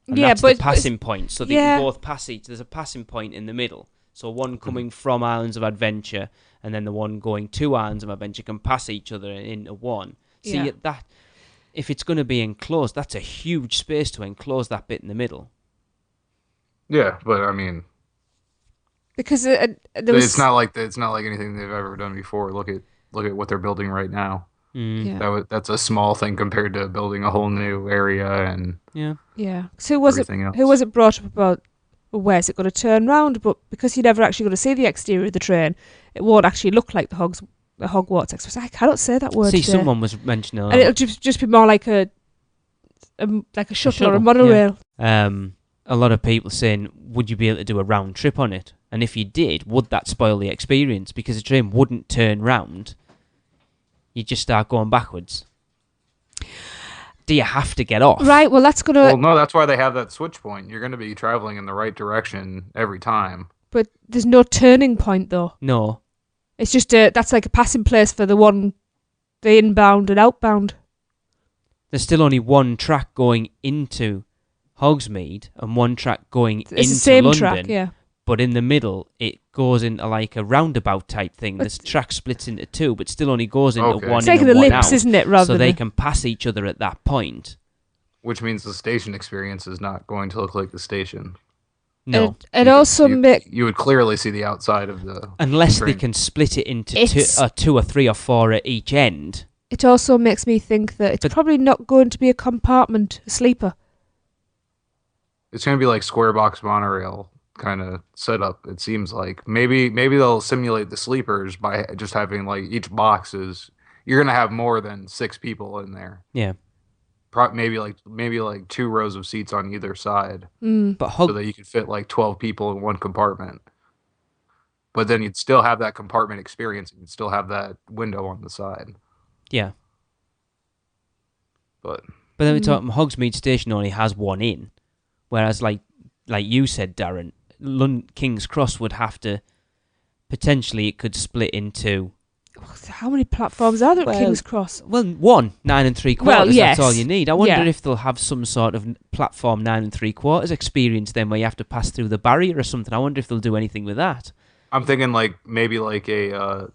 And that's the passing point. So they can both pass each. There's a passing point in the middle. So one coming from Islands of Adventure, and then the one going to Islands of Adventure can pass each other into one. See, that if it's going to be enclosed, that's a huge space to enclose that bit in the middle. Yeah, but I mean, because it's not like anything they've ever done before. Look at what they're building right now. That's a small thing compared to building a whole new area and So who was it brought up about? Where's it going to turn round? But because you're never actually going to see the exterior of the train, it won't actually look like the Hogwarts Express. I cannot say that word. Someone was mentioning, and it'll just be more like a shuttle or a monorail. Yeah. A lot of people saying, would you be able to do a round trip on it? And if you did, would that spoil the experience? Because the train wouldn't turn round. You just start going backwards. Do you have to get off? Right, well, that's going to... Well, no, that's why they have that switch point. You're going to be traveling in the right direction every time. But there's no turning point, though. No. It's just that's like a passing place for the inbound and outbound. There's still only one track going into Hogsmeade and one track going into the same London. Track, yeah. But in the middle, it goes into like a roundabout type thing. This track splits into two, but still only goes into one it's in like and the one lips, out. isn't it? Rather so they can pass each other at that point. Which means the station experience is not going to look like the station. No. It also you would clearly see the outside of the Unless train. they can split it into two or three or four at each end. It also makes me think that it's probably not going to be a compartment, a sleeper. It's going to be like square box monorail kind of setup. It seems like maybe they'll simulate the sleepers by just having like each box is you're going to have more than 6 people in there. Yeah. Maybe like 2 rows of seats on either side, But so that you could fit like 12 people in one compartment. But then you'd still have that compartment experience, and you'd still have that window on the side. Yeah. But then we talk Hogsmeade Station only has one in, whereas like you said, Darren, King's Cross would have to potentially it could split into. How many platforms are there at King's Cross? Well, 1 9 3/4. Well, yes. That's all you need. I wonder Yeah. if they'll have some sort of platform 9 3/4 experience then, where you have to pass through the barrier or something. I wonder if they'll do anything with that. I'm thinking like maybe like a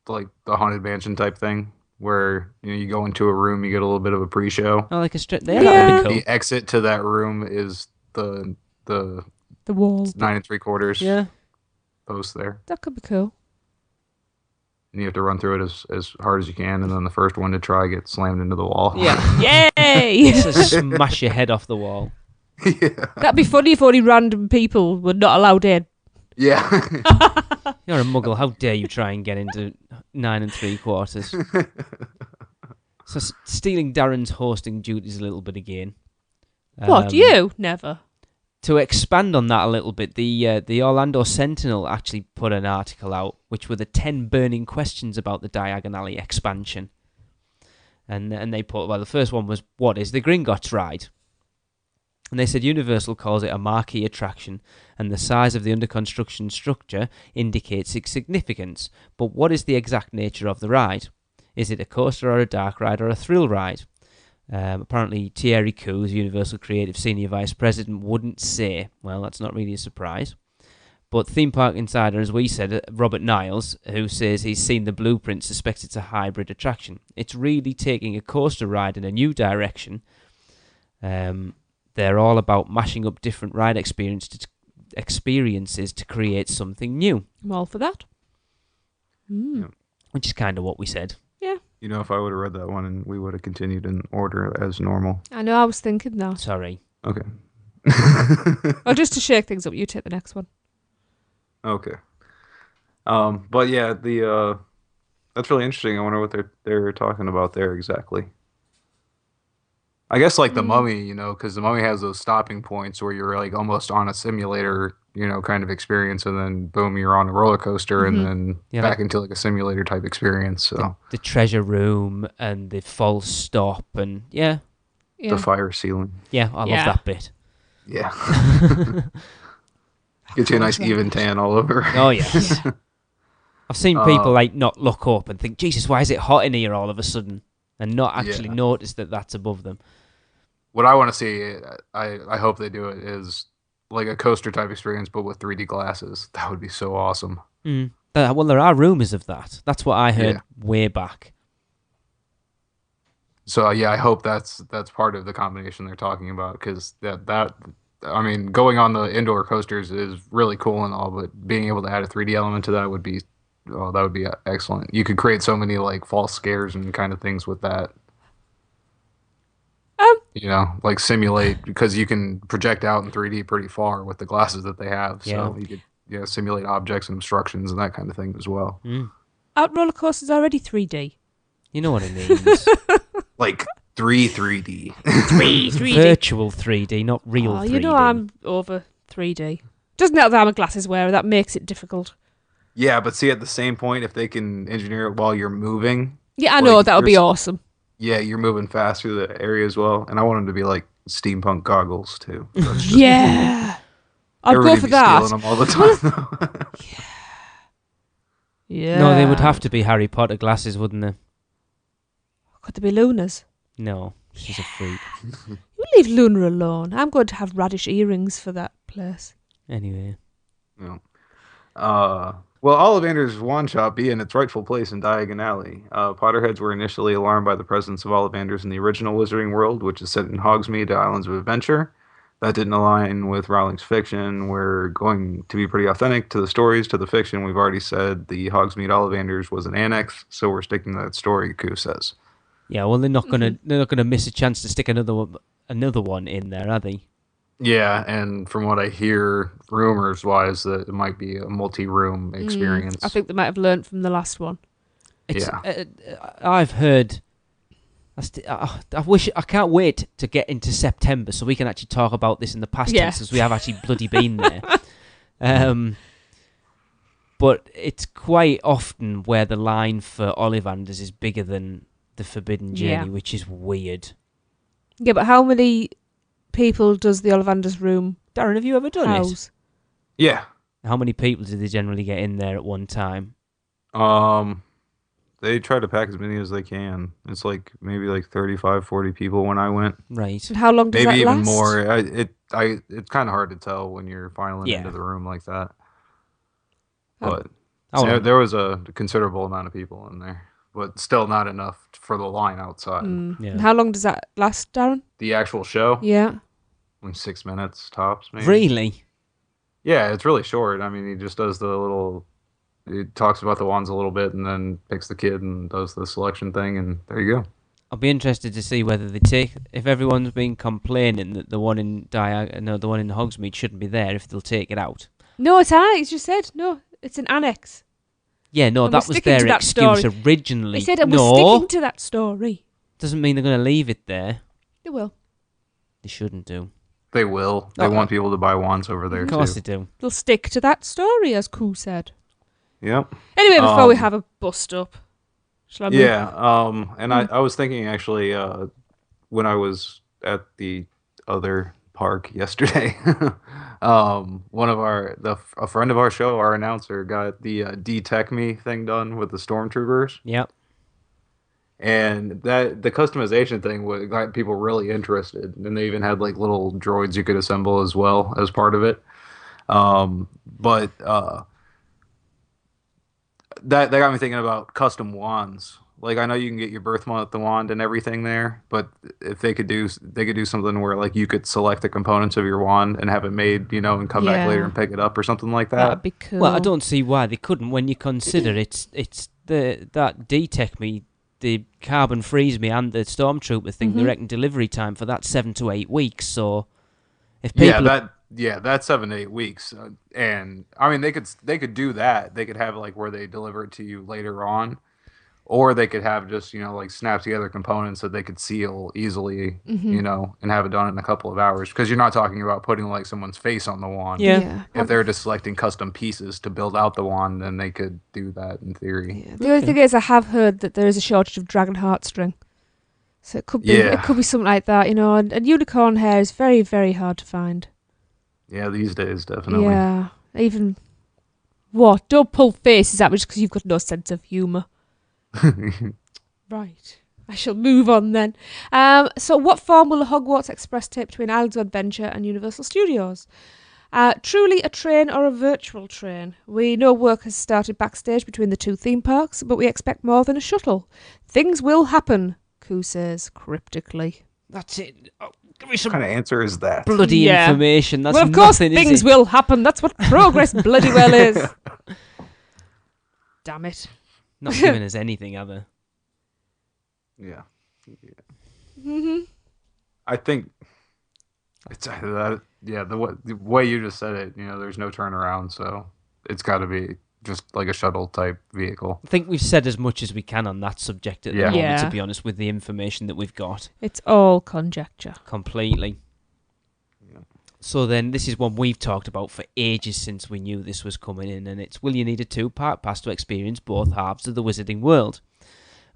like the Haunted Mansion type thing, where you go into a room, you get a little bit of a pre-show. Oh, like a strip there. Yeah. That'd be cool. The exit to that room is the wall. 9 3/4 Yeah. post there. That could be cool. And you have to run through it as hard as you can, and then the first one to try gets slammed into the wall. Yeah. Yay! Just smash your head off the wall. Yeah. That'd be funny if only random people were not allowed in. Yeah. You're a muggle. How dare you try and get into 9 3/4? So stealing Darren's hosting duties a little bit again. What, you? Never. To expand on that a little bit, the Orlando Sentinel actually put an article out, which were the 10 burning questions about the Diagon Alley expansion. And they put, well, the first one was, what is the Gringotts ride? And they said Universal calls it a marquee attraction, and the size of the under construction structure indicates its significance. But what is the exact nature of the ride? Is it a coaster or a dark ride or a thrill ride? Apparently, Thierry Couz, Universal Creative Senior Vice President, wouldn't say. Well, that's not really a surprise. But Theme Park Insider, as we said, Robert Niles, who says he's seen the blueprint, suspects it's a hybrid attraction. It's really taking a coaster ride in a new direction. They're all about mashing up different ride experiences to create something new. I'm all for that. Yeah. Which is kind of what we said. Yeah. If I would have read that one, and we would have continued in order as normal. I know, I was thinking that. Sorry. Okay. Or just to shake things up, you take the next one. Okay. But yeah, that's really interesting. I wonder what they're talking about there exactly. I guess like the Mummy, because the Mummy has those stopping points where you're like almost on a simulator, kind of experience, and then boom, you're on a roller coaster, and then back into like a simulator type experience. So the treasure room and the false stop, and Yeah. the fire ceiling. Yeah, I love that bit. Yeah. Get you a nice even tan all over. Oh yes. I've seen people like not look up and think, Jesus, why is it hot in here all of a sudden? And not actually notice that that's above them. What I want to see, I hope they do it, is like a coaster type experience, but with 3D glasses. That would be so awesome. Well, there are rumors of that. That's what I heard way back. So yeah, I hope that's part of the combination they're talking about, because that I mean, going on the indoor coasters is really cool and all, but being able to add a 3D element to that would be excellent. You could create so many like false scares and kind of things with that. Like simulate, because you can project out in 3D pretty far with the glasses that they have. So you could simulate objects and obstructions and that kind of thing as well. Aren't roller coasters already 3D? You know what it means. Like 3D. 3D. Virtual 3D, not real 3D. I'm over 3D. Doesn't help that I'm a glasses wearer. That makes it difficult. Yeah, but see, at the same point, if they can engineer it while you're moving. Yeah, I know. That would be awesome. Yeah, you're moving fast through the area as well. And I want them to be like steampunk goggles, too. Yeah. I'd go for that. Stealing them all the time. Yeah. No, they would have to be Harry Potter glasses, wouldn't they? Could they be Luna's? No, she's a freak. You leave Luna alone. I'm going to have radish earrings for that place. Anyway. No. Well, Ollivander's wand shop be in its rightful place in Diagon Alley. Potterheads were initially alarmed by the presence of Ollivanders in the original Wizarding World, which is set in Hogsmeade, Islands of Adventure. that didn't align with Rowling's fiction. We're going to be pretty authentic to the stories, to the fiction. We've already said the Hogsmeade Ollivanders was an annex, so we're sticking to that story, Koo says. Yeah, well, they're not gonna miss a chance to stick another one in there, are they? Yeah, and from what I hear, rumors-wise, that it might be a multi-room experience. I think they might have learned from the last one. I've heard. I can't wait to get into September so we can actually talk about this in the past tense, because we have actually bloody been there. But it's quite often where the line for Ollivanders is bigger than the Forbidden Journey, which is weird. Yeah, but how many people does the Ollivanders room Darren, have you ever done house? it? Yeah. How many people do they generally get in there at one time? They try to pack as many as they can. It's like maybe like 35, 40 people when I went. Right. And how long does maybe that last? even more. It's kind of hard to tell when you're filing into the room like that. But there was a considerable amount of people in there, but still not enough for the line outside. Yeah. And how long does that last, Darren? The actual show? Yeah. Like 6 minutes tops, maybe. Really? Yeah, it's really short. I mean, he just does the little... He talks about the wands a little bit and then picks the kid and does the selection thing, and there you go. I'll be interested to see whether they take... If everyone's been complaining that the one in Hogsmeade shouldn't be there, if they'll take it out. No, it's an annex, you said. No, it's an annex. Yeah, no, that was their excuse originally. They said, we're sticking to that story. Doesn't mean they're going to leave it there. They will. They shouldn't do. They will. They want people to buy wands over there, too. Of course they do. They'll stick to that story, as Koo said. Yep. Anyway, before we have a bust up, shall I move? Yeah. And I was thinking, actually, when I was at the other park yesterday, a friend of our show, our announcer, got the Detect Me thing done with the stormtroopers. Yep. And the customization thing got people really interested, and they even had like little droids you could assemble as well as part of it. That got me thinking about custom wands. Like, I know you can get your birth month wand and everything there, but if they could do something where like you could select the components of your wand and have it made, and come back later and pick it up or something like that. That'd be cool. Well, I don't see why they couldn't when you consider that Detect Me, the carbon freeze me, and the stormtrooper thing. They reckon delivery time for that 7 to 8 weeks. So if people that's 7 to 8 weeks, and I mean they could do that. They could have like where they deliver it to you later on, or they could have just like snap together components that they could seal easily, and have it done in a couple of hours. Because you're not talking about putting like someone's face on the wand. Yeah. If they're just selecting custom pieces to build out the wand, then they could do that in theory. Yeah. The only thing is, I have heard that there is a shortage of dragon heartstring, so it could be something like that, And unicorn hair is very, very hard to find. Yeah, these days, definitely. Yeah, even... What? Don't pull faces at me just because you've got no sense of humour. Right. I shall move on then. So what form will the Hogwarts Express take between Islands of Adventure and Universal Studios? Truly a train or a virtual train? We know work has started backstage between the two theme parks, but we expect more than a shuttle. Things will happen, Koo says cryptically. That's it. Oh, give me some kind of answer is that bloody information. That's of course nothing, things will happen. That's what progress bloody well is. Damn it. Not giving us anything, other. Yeah. Mm-hmm. I think it's that. Yeah, the way you just said it, there's no turnaround, so it's got to be just like a shuttle type vehicle. I think we've said as much as we can on that subject at the moment, to be honest, with the information that we've got. It's all conjecture. Completely. Yeah. So then, this is one we've talked about for ages since we knew this was coming in, and it's, will you need a 2-part pass to experience both halves of the Wizarding World?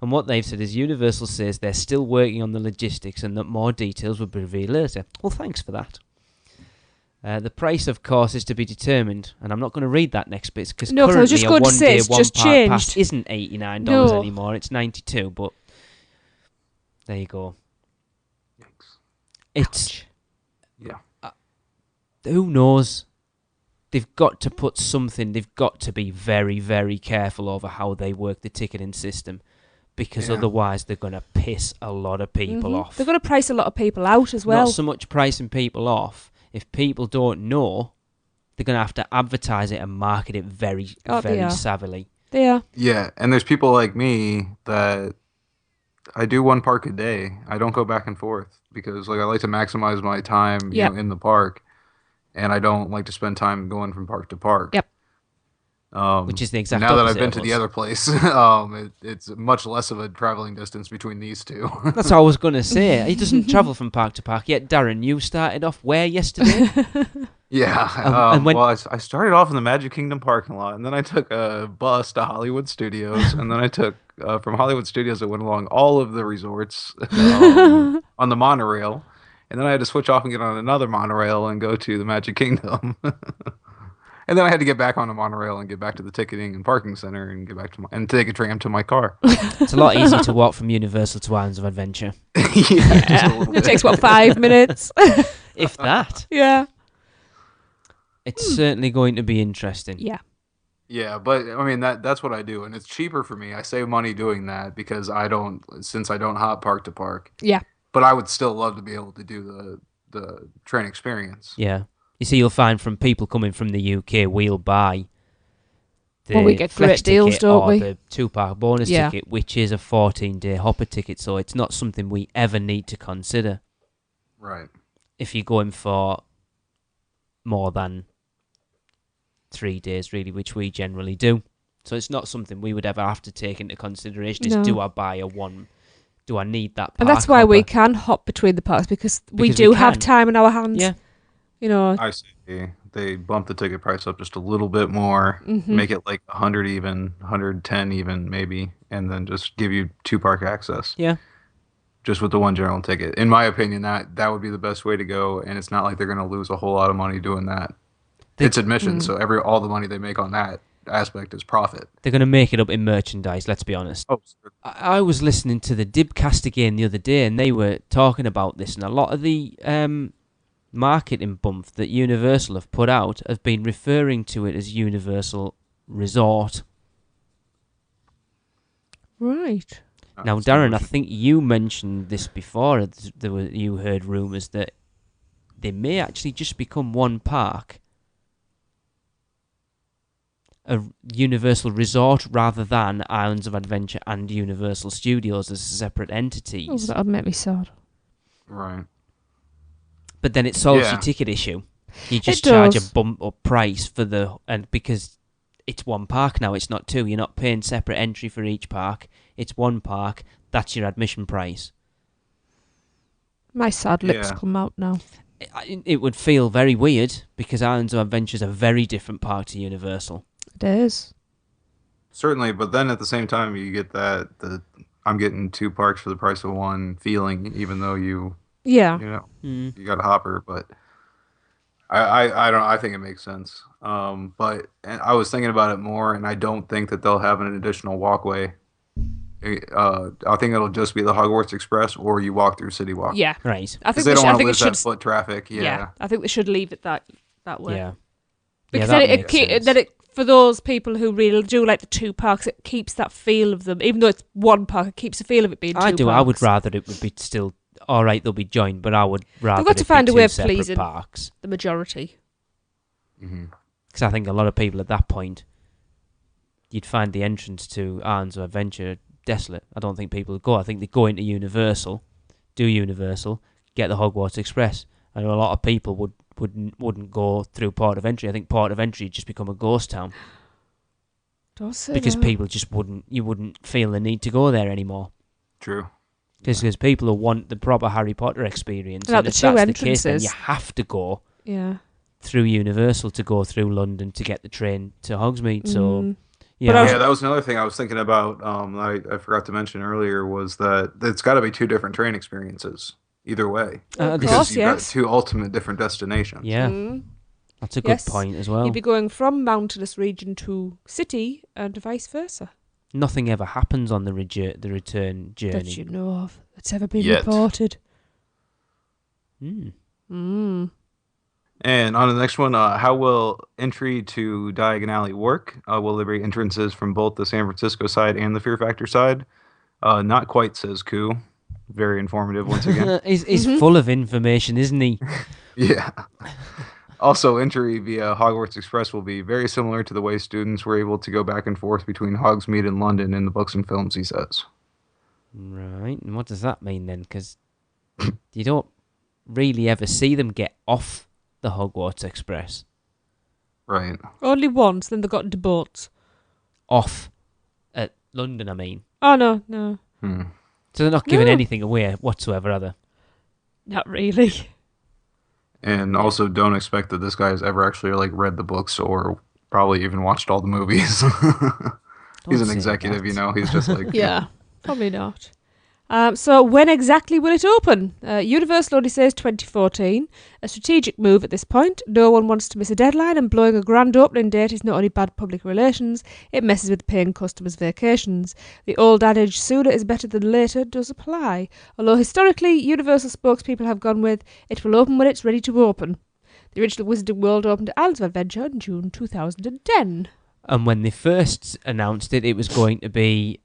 And what they've said is Universal says they're still working on the logistics and that more details will be revealed later. Well, thanks for that. The price, of course, is to be determined, and I'm not going to read that next bit because currently a one-day, one-part pass isn't $89 anymore. It's $92, but there you go. Yikes. It's who knows? They've got to put something. They've got to be very, very careful over how they work the ticketing system, because otherwise they're going to piss a lot of people off. They're going to price a lot of people out as well. Not so much pricing people off. if people don't know, they're going to have to advertise it and market it very savvily. They are. Yeah, and there's people like me that I do one park a day. I don't go back and forth because I like to maximize my time in the park, and I don't like to spend time going from park to park. Yep. Which is the exact now that I've opposite been of to us. the other place, it's much less of a traveling distance between these two. That's what I was going to say. He doesn't travel from park to park yet. Darren, you started off where yesterday? Yeah. And when- well, I started off in the Magic Kingdom parking lot, and then I took a bus to Hollywood Studios, and then I took from Hollywood Studios, I went along all of the resorts on the monorail, and then I had to switch off and get on another monorail and go to the Magic Kingdom. And then I had to get back on a monorail and get back to the ticketing and parking center and get back to and take a tram to my car. It's a lot easier to walk from Universal to Islands of Adventure. Just a little It bit. takes, 5 minutes? If that. Yeah. It's certainly going to be interesting. Yeah. Yeah, but I mean that's what I do, and it's cheaper for me. I save money doing that because since I don't hop park to park. Yeah. But I would still love to be able to do the train experience. Yeah. You see, you'll find from people coming from the UK, we'll buy the Well, we get flex great deals, ticket don't or we? the 2-park bonus Yeah. ticket, which is a 14-day hopper ticket, so it's not something we ever need to consider Right. if you're going for more than 3 days, really, which we generally do. So it's not something we would ever have to take into consideration. No. Is do I need that park And that's why we hopper? can hop between the parks because we Because do we have can. time in our hands. Yeah. You know. I see. They bump the ticket price up just a little bit more, make it like 100 even, 110 even maybe, and then just give you 2-park access. Yeah. Just with the one general ticket. In my opinion, that would be the best way to go, and it's not like they're going to lose a whole lot of money doing that. It's admission, so all the money they make on that aspect is profit. They're going to make it up in merchandise, let's be honest. Oh, I was listening to the Dibcast again the other day, and they were talking about this, and a lot of the marketing bump that Universal have put out have been referring to it as Universal Resort. Right. Now, Darren, I think you mentioned this before. You heard rumours that they may actually just become one park, a Universal Resort, rather than Islands of Adventure and Universal Studios as separate entities. Oh, that would make me sad. Right. But then it solves Yeah. your ticket issue. You just It charge a does. bump up price and because it's one park now, it's not two. You're not paying separate entry for each park. It's one park. That's your admission price. My sad lips Yeah. come out now. It would feel very weird because Islands of Adventure is a very different park to Universal. It is. Certainly, but then at the same time, you get I'm getting 2 parks for the price of one feeling, even though Yeah. you got a hopper, but I think it makes sense. But I was thinking about it more, and I don't think that they'll have an additional walkway. I think it'll just be the Hogwarts Express, or you walk through City Walk. Yeah. Right. I Because think they don't I want to think it lose that should. foot traffic. Yeah. I think they should leave it that way. Yeah. Because that then makes sense. then for those people who really do like the 2 parks, it keeps that feel of them. Even though it's one park, it keeps the feel of it being 2 I do. parks. I would rather it would be still all right. They'll be joined, but I would rather got to it find be a way two of separate pleasing parks. the majority. Because I think a lot of people at that point, you'd find the entrance to Islands of Adventure desolate. I don't think people would go. I think they go into Universal, do Universal, get the Hogwarts Express, and a lot of people wouldn't go through Port of Entry. I think Port of Entry would just become a ghost town because people just wouldn't feel the need to go there anymore. True. Because people who want the proper Harry Potter experience, Like and the if 2 that's the case, then entrances. you have to go Yeah. through Universal to go through London to get the train to Hogsmeade. So, yeah, But I was- Yeah, that was another thing I was thinking about. I forgot to mention earlier was that it's got to be 2 different train experiences either way. Of this course, is- You've got yes. 2 ultimate different destinations. yeah, Mm. that's a good Yes. point as well. You'd be going from mountainous region to city and vice versa. Nothing ever happens on the return journey. That you know of. That's ever been Yet. reported. Mm. And on the next one, how will entry to Diagon Alley work? Will there be entrances from both the San Francisco side and the Fear Factor side? Not quite, says Koo. Very informative once again. He's full of information, isn't he? Yeah. Also, entry via Hogwarts Express will be very similar to the way students were able to go back and forth between Hogsmeade and London in the books and films, he says. Right, and what does that mean then? Because you don't really ever see them get off the Hogwarts Express. Right. Only once, then they got into boats. Off at London, I mean. Oh, no. So they're not giving anything away whatsoever, are they? Not really. And also, don't expect that this guy has ever actually read the books or probably even watched all the movies. He's an executive, He's just Yeah, probably not. So when exactly will it open? Universal only says 2014. A strategic move at this point. No one wants to miss a deadline, and blowing a grand opening date is not only bad public relations, it messes with paying customers' vacations. The old adage, sooner is better than later, does apply. Although historically, Universal spokespeople have gone with, it will open when it's ready to open. The original Wizarding World opened at Islands of Adventure in June 2010. And when they first announced it, it was going to be,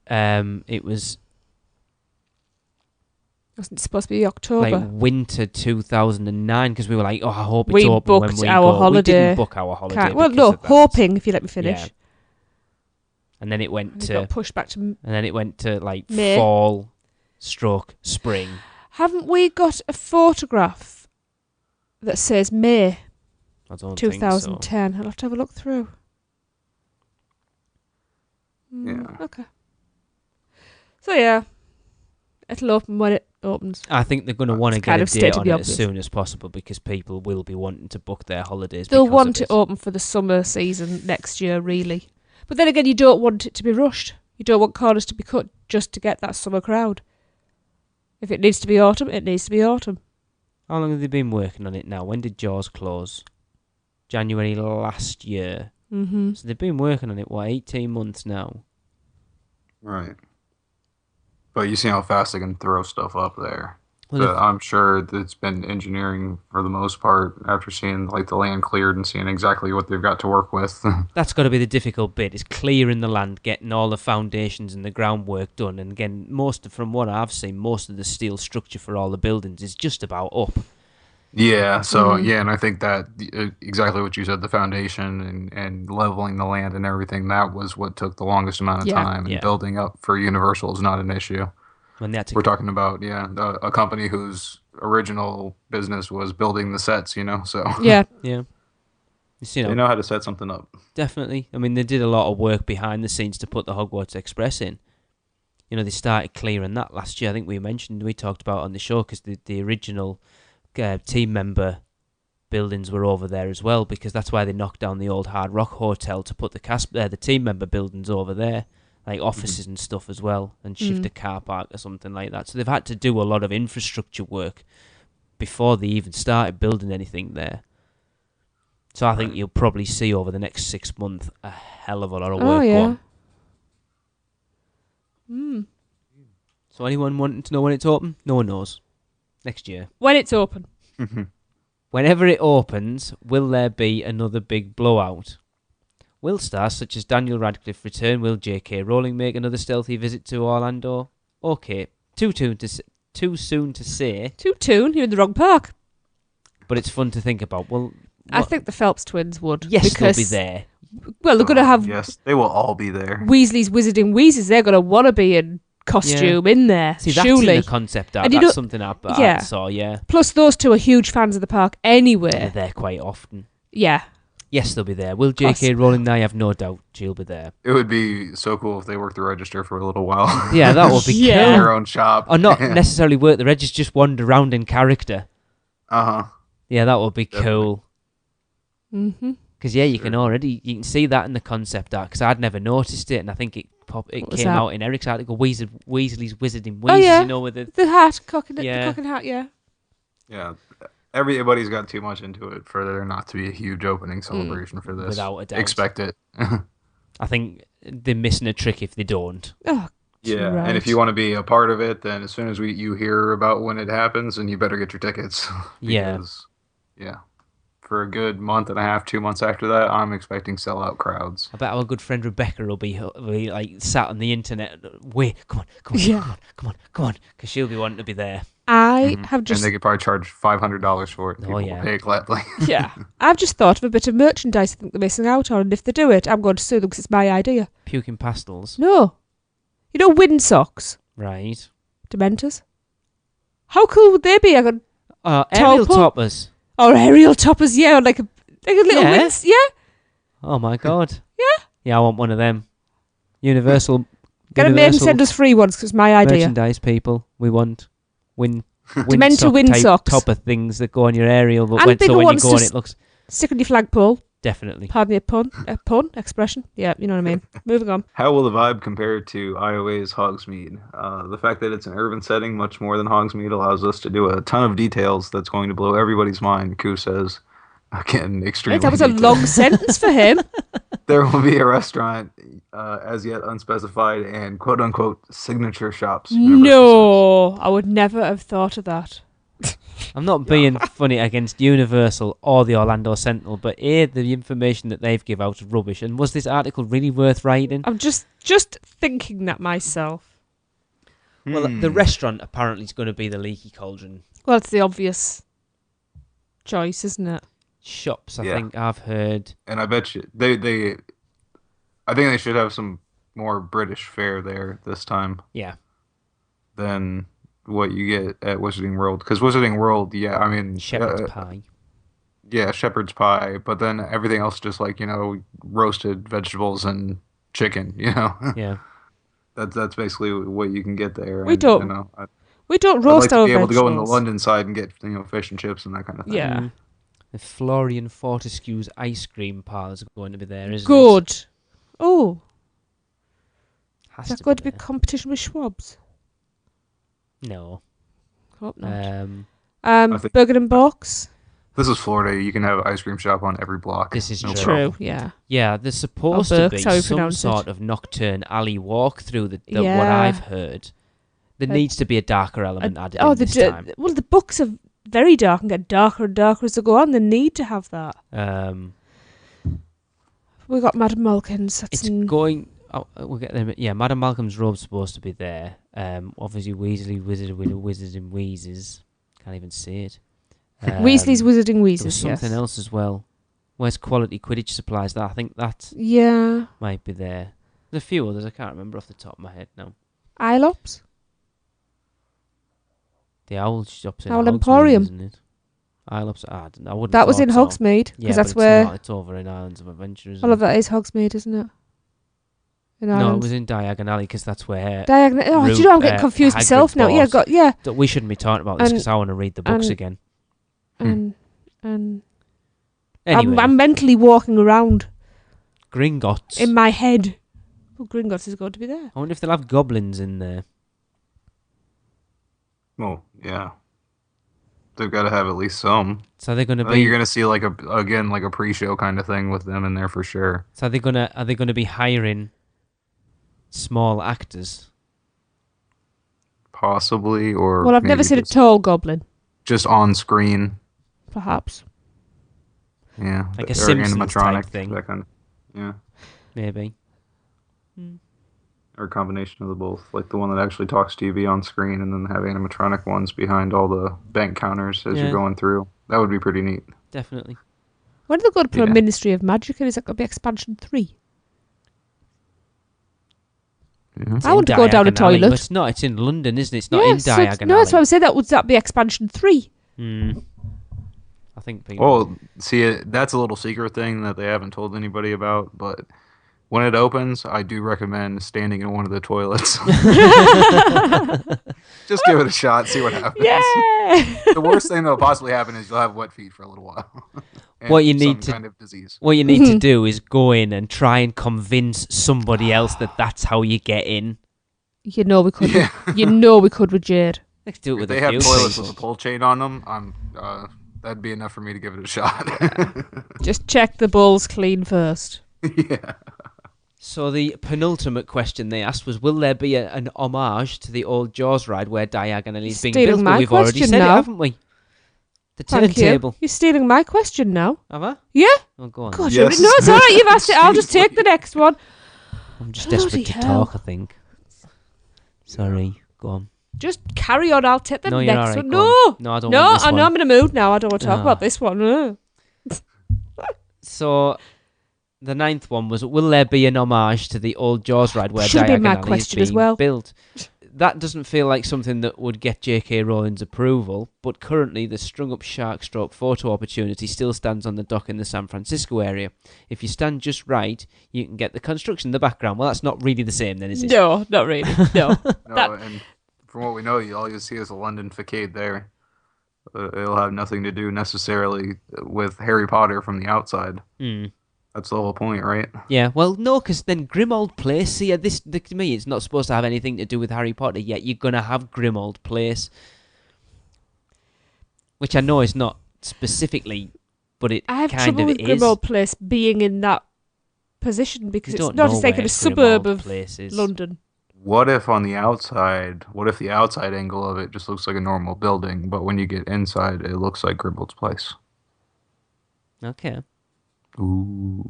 Wasn't it supposed to be October? like winter 2009, because we were like, oh, I hope it's We open when booked we our go. holiday. We didn't book our holiday. Well, because no, of that. hoping, if you let me finish. Yeah. And then it went And it to, got pushed back to... like May. fall, spring. Haven't we got a photograph that says May I don't think so. 2010? I'll have to have a look through. Yeah. Okay. So, yeah. It'll open when it opens. I think they're going to want to It's get kind a of date stated on the it obvious. as soon as possible, because people will be wanting to book their holidays. They'll because want of it open for the summer season next year, really. But then again, you don't want it to be rushed. You don't want corners to be cut just to get that summer crowd. If it needs to be autumn, it needs to be autumn. How long have they been working on it now? When did Jaws close? January last year. Mm-hmm. So they've been working on it, 18 months now? Right. But you see how fast they can throw stuff up there. Well, But I'm sure that it's been engineering for the most part after seeing the land cleared and seeing exactly what they've got to work with. that's got to be the difficult bit, is clearing the land, getting all the foundations and the groundwork done. And again, from what I've seen, most of the steel structure for all the buildings is just about up. Yeah, so and I think that exactly what you said, the foundation and leveling the land and everything, that was what took the longest amount of time. And building up for Universal is not an issue. When We're talking about, a company whose original business was building the sets, so. Yeah. Yeah. They know how to set something up. Definitely. I mean, they did a lot of work behind the scenes to put the Hogwarts Express in. They started clearing that last year. I think we talked about it on the show, because the original team member buildings were over there as well, because that's why they knocked down the old Hard Rock Hotel to put the team member buildings over there, like offices and stuff as well, and shift a car park or something like that. So they've had to do a lot of infrastructure work before they even started building anything there. So I think you'll probably see over the next 6 months a hell of a lot of work going. So anyone wanting to know when it's open? No one knows. Next year. When it's open. Whenever it opens, will there be another big blowout? Will stars such as Daniel Radcliffe return? Will J.K. Rowling make another stealthy visit to Orlando? Okay, too soon to say. Too soon? You're in the wrong park. But it's fun to think about. Well, I think the Phelps twins would. Yes, they'll be there. Well, they're going to have... Yes, they will all be there. Weasley's Wizarding Wheezes. They're going to want to be in costume in there. See, that's surely. in the concept art. And That's something I saw, Plus, those two are huge fans of the park anyway. They're there quite often. Yeah. Yes, they'll be there. Will J.K. Rowling? I have no doubt she'll be there. It would be so cool if they worked the register for a little while. Yeah, that would be cool. Their own shop. Or not necessarily work the register, just wander around in character. Uh-huh. Yeah, that would be Definitely. cool. Mm-hmm. Because, you can see that in the concept art, because I'd never noticed it, and I think it came out in Eric's article, Weasley's Wizarding Wheezes, with the hat, the cocking hat, Yeah, everybody's got too much into it for there not to be a huge opening celebration for this. Without a doubt. Expect it. I think they're missing a trick if they don't. Oh, yeah, right. and if you want to be a part of it, then as soon as you hear about when it happens, then you better get your tickets. Yeah. Yeah. for a good month and a half, 2 months after that, I'm expecting sellout crowds. I bet our good friend Rebecca will be like sat on the internet. Wait, come on, Yeah. come on, because she'll be wanting to be there. I have just... And they could probably charge $500 for it. People will pay gladly. Yeah. I've just thought of a bit of merchandise I think they're missing out on, and if they do it, I'm going to sue them because it's my idea. Puking pastels. No. You know wind socks? Right. Dementors? How cool would they be? I got Aerial toppers. or aerial toppers, yeah, or like a little Yeah. winds, yeah. Oh my god. Yeah. Yeah, I want one of them. Universal. Get them made and send us free ones because it's my idea. Merchandise, people. We want Dementor wind type socks. topper things that go on your aerial, but And when bigger you ones go on, to it looks Stick on your flagpole. definitely. Pardon the pun, expression. Yeah, you know what I mean. Moving on. How will the vibe compare to IOA's Hogsmeade? The fact that it's an urban setting much more than Hogsmeade allows us to do a ton of details that's going to blow everybody's mind, Koo says. Again, extremely That was a detailed. long sentence for him. There will be a restaurant, as yet unspecified, and quote-unquote signature shops. No, I would never have thought of that. I'm not being funny against Universal or the Orlando Sentinel, but the information that they've give out is rubbish. And was this article really worth writing? I'm just thinking that myself. Well, the restaurant apparently is going to be the Leaky Cauldron. Well, it's the obvious choice, isn't it? Shops, I think I've heard. And I bet you I think they should have some more British fare there this time. Yeah. Than what you get at Wizarding World. Because Wizarding World, Shepherd's pie. Yeah, shepherd's pie. But then everything else just like, roasted vegetables and chicken, Yeah. That's basically what you can get there. We and, don't we don't I'd roast like our to be able to go in the vegetables. London side and get, fish and chips and that kind of thing. Yeah. The Florian Fortescue's ice cream parlours are going to be there, isn't it? Good. Oh, Has is that to going to be there. competition with Schwab's? No. Hope not. I think- Burger and Box. This is Florida. You can have an ice cream shop on every block. This is No true. problem. True. Yeah. Yeah, there's supposed Or to Burke's, be how you some pronounce it. sort of nocturne alley walk through that what Yeah. I've heard. There needs to be a darker element added Oh, in this time. well, the books are very dark and get darker and darker as they go on. They need to have that. We got Madam Malkin's. That's It's going... Oh, we'll get there. Yeah, Madam Malcolm's robe's supposed to be there. Obviously, Weasley, Wizard with a Wizards and Wheezes. Can't even say it. Weasley's Wizarding There was Wheezes. something Yes. else as well. Where's Quality Quidditch Supplies? I think that Yeah. might be there. There's a few others. I can't remember off the top of my head now. Ilops. The Owl Shop's in Owl Hogsmeade, Emporium. isn't it? Isle's, I wouldn't. That was have in thought so. Hogsmeade Yeah, because but that's it's where not. It's over in Islands of Adventure, isn't all it? of that is Hogsmeade, isn't it? In No, it Ireland. was in Diagon Alley because that's where. Diagonal. Oh, do you know I'm getting confused Hagrid myself now? Yeah, bought- yeah. We shouldn't be talking about this And- because I want to read the books and- again. And Anyway, I'm mentally walking around Gringotts. in my head. Well, Gringotts is going to be there. I wonder if they'll have goblins in there. Well, yeah. They've got to have at least some. So they're going to I think be. you're going to see like a pre-show kind of thing with them in there for sure. So are they going to be hiring small actors? Possibly, or Well, I've never maybe seen a just- tall goblin. just on screen. Perhaps. Yeah, Like a or Simpsons type animatronic, thing. that kind of, yeah, Maybe. or a combination of the both. Like the one that actually talks to you be on screen, and then have animatronic ones behind all the bank counters as Yeah. you're going through. That would be pretty neat. Definitely. When are they going to put Yeah. a Ministry of Magic in? Is that going to be expansion 3? It's I in want to go down a Diagon Alley, toilet. but it's not. It's in London, isn't it? It's not Yeah, in so Diagon no, that's what Alley. I'm saying. Would that be expansion 3? I think people. Oh, see, that's a little secret thing that they haven't told anybody about, but when it opens, I do recommend standing in one of the toilets. Just give it a shot, see what happens. Yeah. The worst thing that'll possibly happen is you'll have wet feet for a little while. And What you need some to- kind of disease. What you need to do is go in and try and convince somebody else that that's how you get in. You know we could. Yeah. You know we could with Jade. Let's do it If with they a have few toilets people. with a pull chain on them, that'd be enough for me to give it a shot. Just check the balls clean first. Yeah. So the penultimate question they asked was, will there be an homage to the old Jaws ride where Diagon Alley is being Stealing built? my But we've already question said now. it, haven't we? The Thank you. turntable. You're stealing my question now. Have I? Yeah? Oh, go on. God, Yes. no, it's all right. You've asked it. I'll just take the next one. I'm just Bloody desperate to hell. talk, I think. Sorry. Go on. Just carry on. I'll take the No, you're next alright. one. Go No. on. No, I don't want this I know one. I'm in a mood now. I don't want to talk Ah. about this one. No. So, the 9th one was, will there be an homage to the old Jaws ride where Should have been Diagon my Alley is question as being well. built? That doesn't feel like something that would get J.K. Rowling's approval, but currently the strung-up shark stroke photo opportunity still stands on the dock in the San Francisco area. If you stand just right, you can get the construction in the background. Well, that's not really the same then, is it? No, not really. No. No, and from what we know, all you see is a London facade there. It'll have nothing to do necessarily with Harry Potter from the outside. Mm. That's the whole point, right? Yeah, well, no, because then Grimmauld Place, see, to me, it's not supposed to have anything to do with Harry Potter, yet you're going to have Grimmauld Place. Which I know is not specifically, but it I have kind trouble of with is. Grimmauld Place being in that position because You it's don't not know just like where in a suburb Grimmauld of Place is. London. What if the outside angle of it just looks like a normal building, but when you get inside, it looks like Grimmauld Place? Okay. Ooh.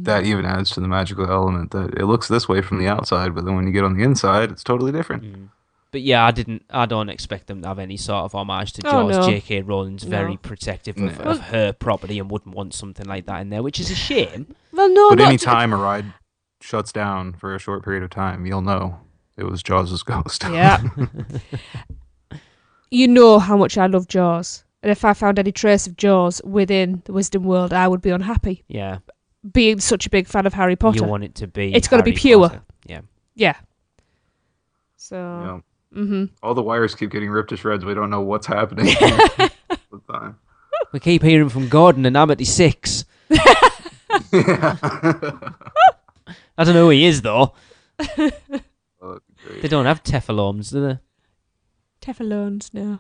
That even adds to the magical element that it looks this way from the outside, but then when you get on the inside, it's totally different. Mm. But yeah, I don't expect them to have any sort of homage to Oh, Jaws. no. J.K. Rowling's very protective of her property and wouldn't want something like that in there, which is a shame. Well, no, But not any time a ride shuts down for a short period of time, you'll know it was Jaws' ghost. Yeah. You know how much I love Jaws. And if I found any trace of Jaws within the Wisdom World, I would be unhappy. Yeah. Being such a big fan of Harry Potter. You want it to be. It's gotta be Harry pure. Potter. Yeah. Yeah. So. Yeah. Mm-hmm. All the wires keep getting ripped to shreds. We don't know what's happening. All the time. We keep hearing from Gordon and Amity 6. Yeah. I don't know who he is, though. Oh, that'd be great. They don't have Tefalones, do they? Tefalones, no.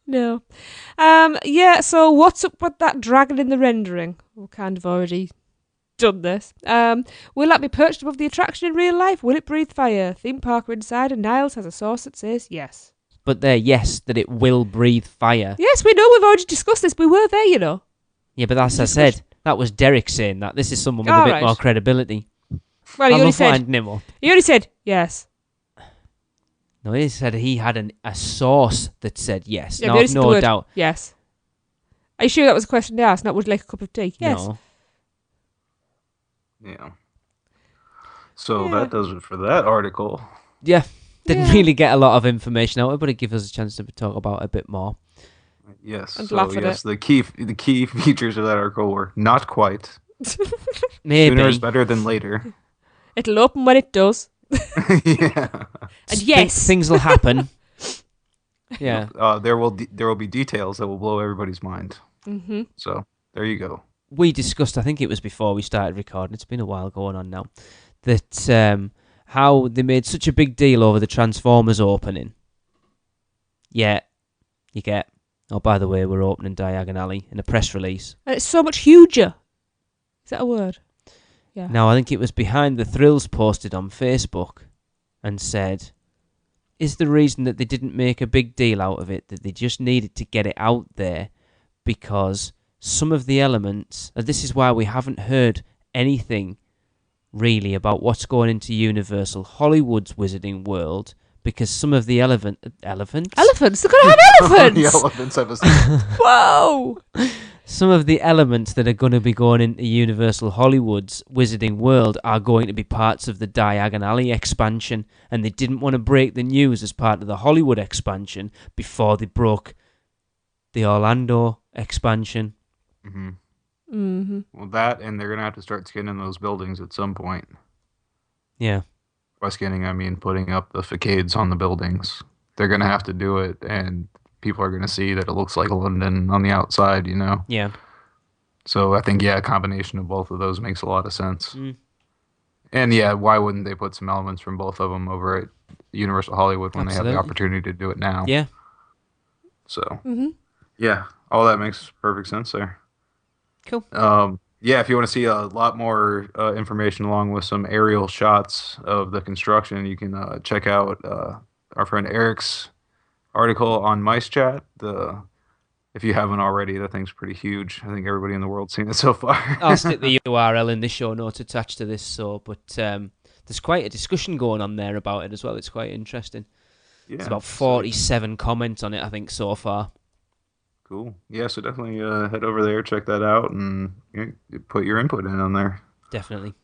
No. Yeah, so what's up with that dragon in the rendering? We've kind of already done this. Will that be perched above the attraction in real life? Will it breathe fire? Theme park inside and Niles has a source that says yes. But yes, that it will breathe fire. Yes, we know, we've already discussed this. We were there, you know. Yeah, but as I said, that was Derek saying that. This is someone with a bit more credibility. Well, he I only love said winding him up. yes. No, he said he had a source that said yes. Yeah, No, but I've it's the no word doubt. yes. Are you sure that was a question they asked? Not would you like a cup of tea? Yes. No. Yeah. So Yeah. that does it for that article. Yeah. Didn't Yeah. really get a lot of information out of it, but it gives us a chance to talk about it a bit more. Yes. And so laugh at yes, the key features of that article were not quite. Maybe. Sooner is better than later. It'll open when it does. Yeah. And yes. Things will happen. Yeah. There will be details that will blow everybody's mind. Mm-hmm. So there you go. We discussed, I think it was before we started recording, it's been a while going on now, that how they made such a big deal over the Transformers opening. Yeah, you get, oh, by the way, we're opening Diagon Alley in a press release. And it's so much huger. Is that a word? Yeah. Now, I think it was Behind the Thrills posted on Facebook and said, is the reason that they didn't make a big deal out of it that they just needed to get it out there because some of the elements, and this is why we haven't heard anything really about what's going into Universal Hollywood's Wizarding World, because some of the elephants? Elephants? They're going to have elephants! The elephants have a... Whoa! Some of the elements that are going to be going into Universal Hollywood's Wizarding World are going to be parts of the Diagon Alley expansion, and they didn't want to break the news as part of the Hollywood expansion before they broke the Orlando expansion. Mm-hmm. Mm-hmm. Well, that, and they're going to have to start skinning those buildings at some point. Yeah. By skinning, I mean putting up the facades on the buildings. They're going to have to do it, and people are going to see that it looks like London on the outside, you know? Yeah. So I think, yeah, a combination of both of those makes a lot of sense. Mm. And yeah, why wouldn't they put some elements from both of them over at Universal Hollywood when they have Absolutely. the opportunity to do it now? Yeah. So, Mm-hmm. yeah, all that makes perfect sense there. Cool. Yeah, if you want to see a lot more information along with some aerial shots of the construction, you can check out our friend Eric's article on Mice Chat. The if you haven't already, that thing's pretty huge. I think everybody in the world's seen it so far. I'll stick the URL in the show notes attached to this. But there's quite a discussion going on there about it as well. It's quite interesting. Yeah, There's about 47 comments on it, I think, so far. Cool. Yeah, so definitely head over there, check that out, and put your input in on there. Definitely.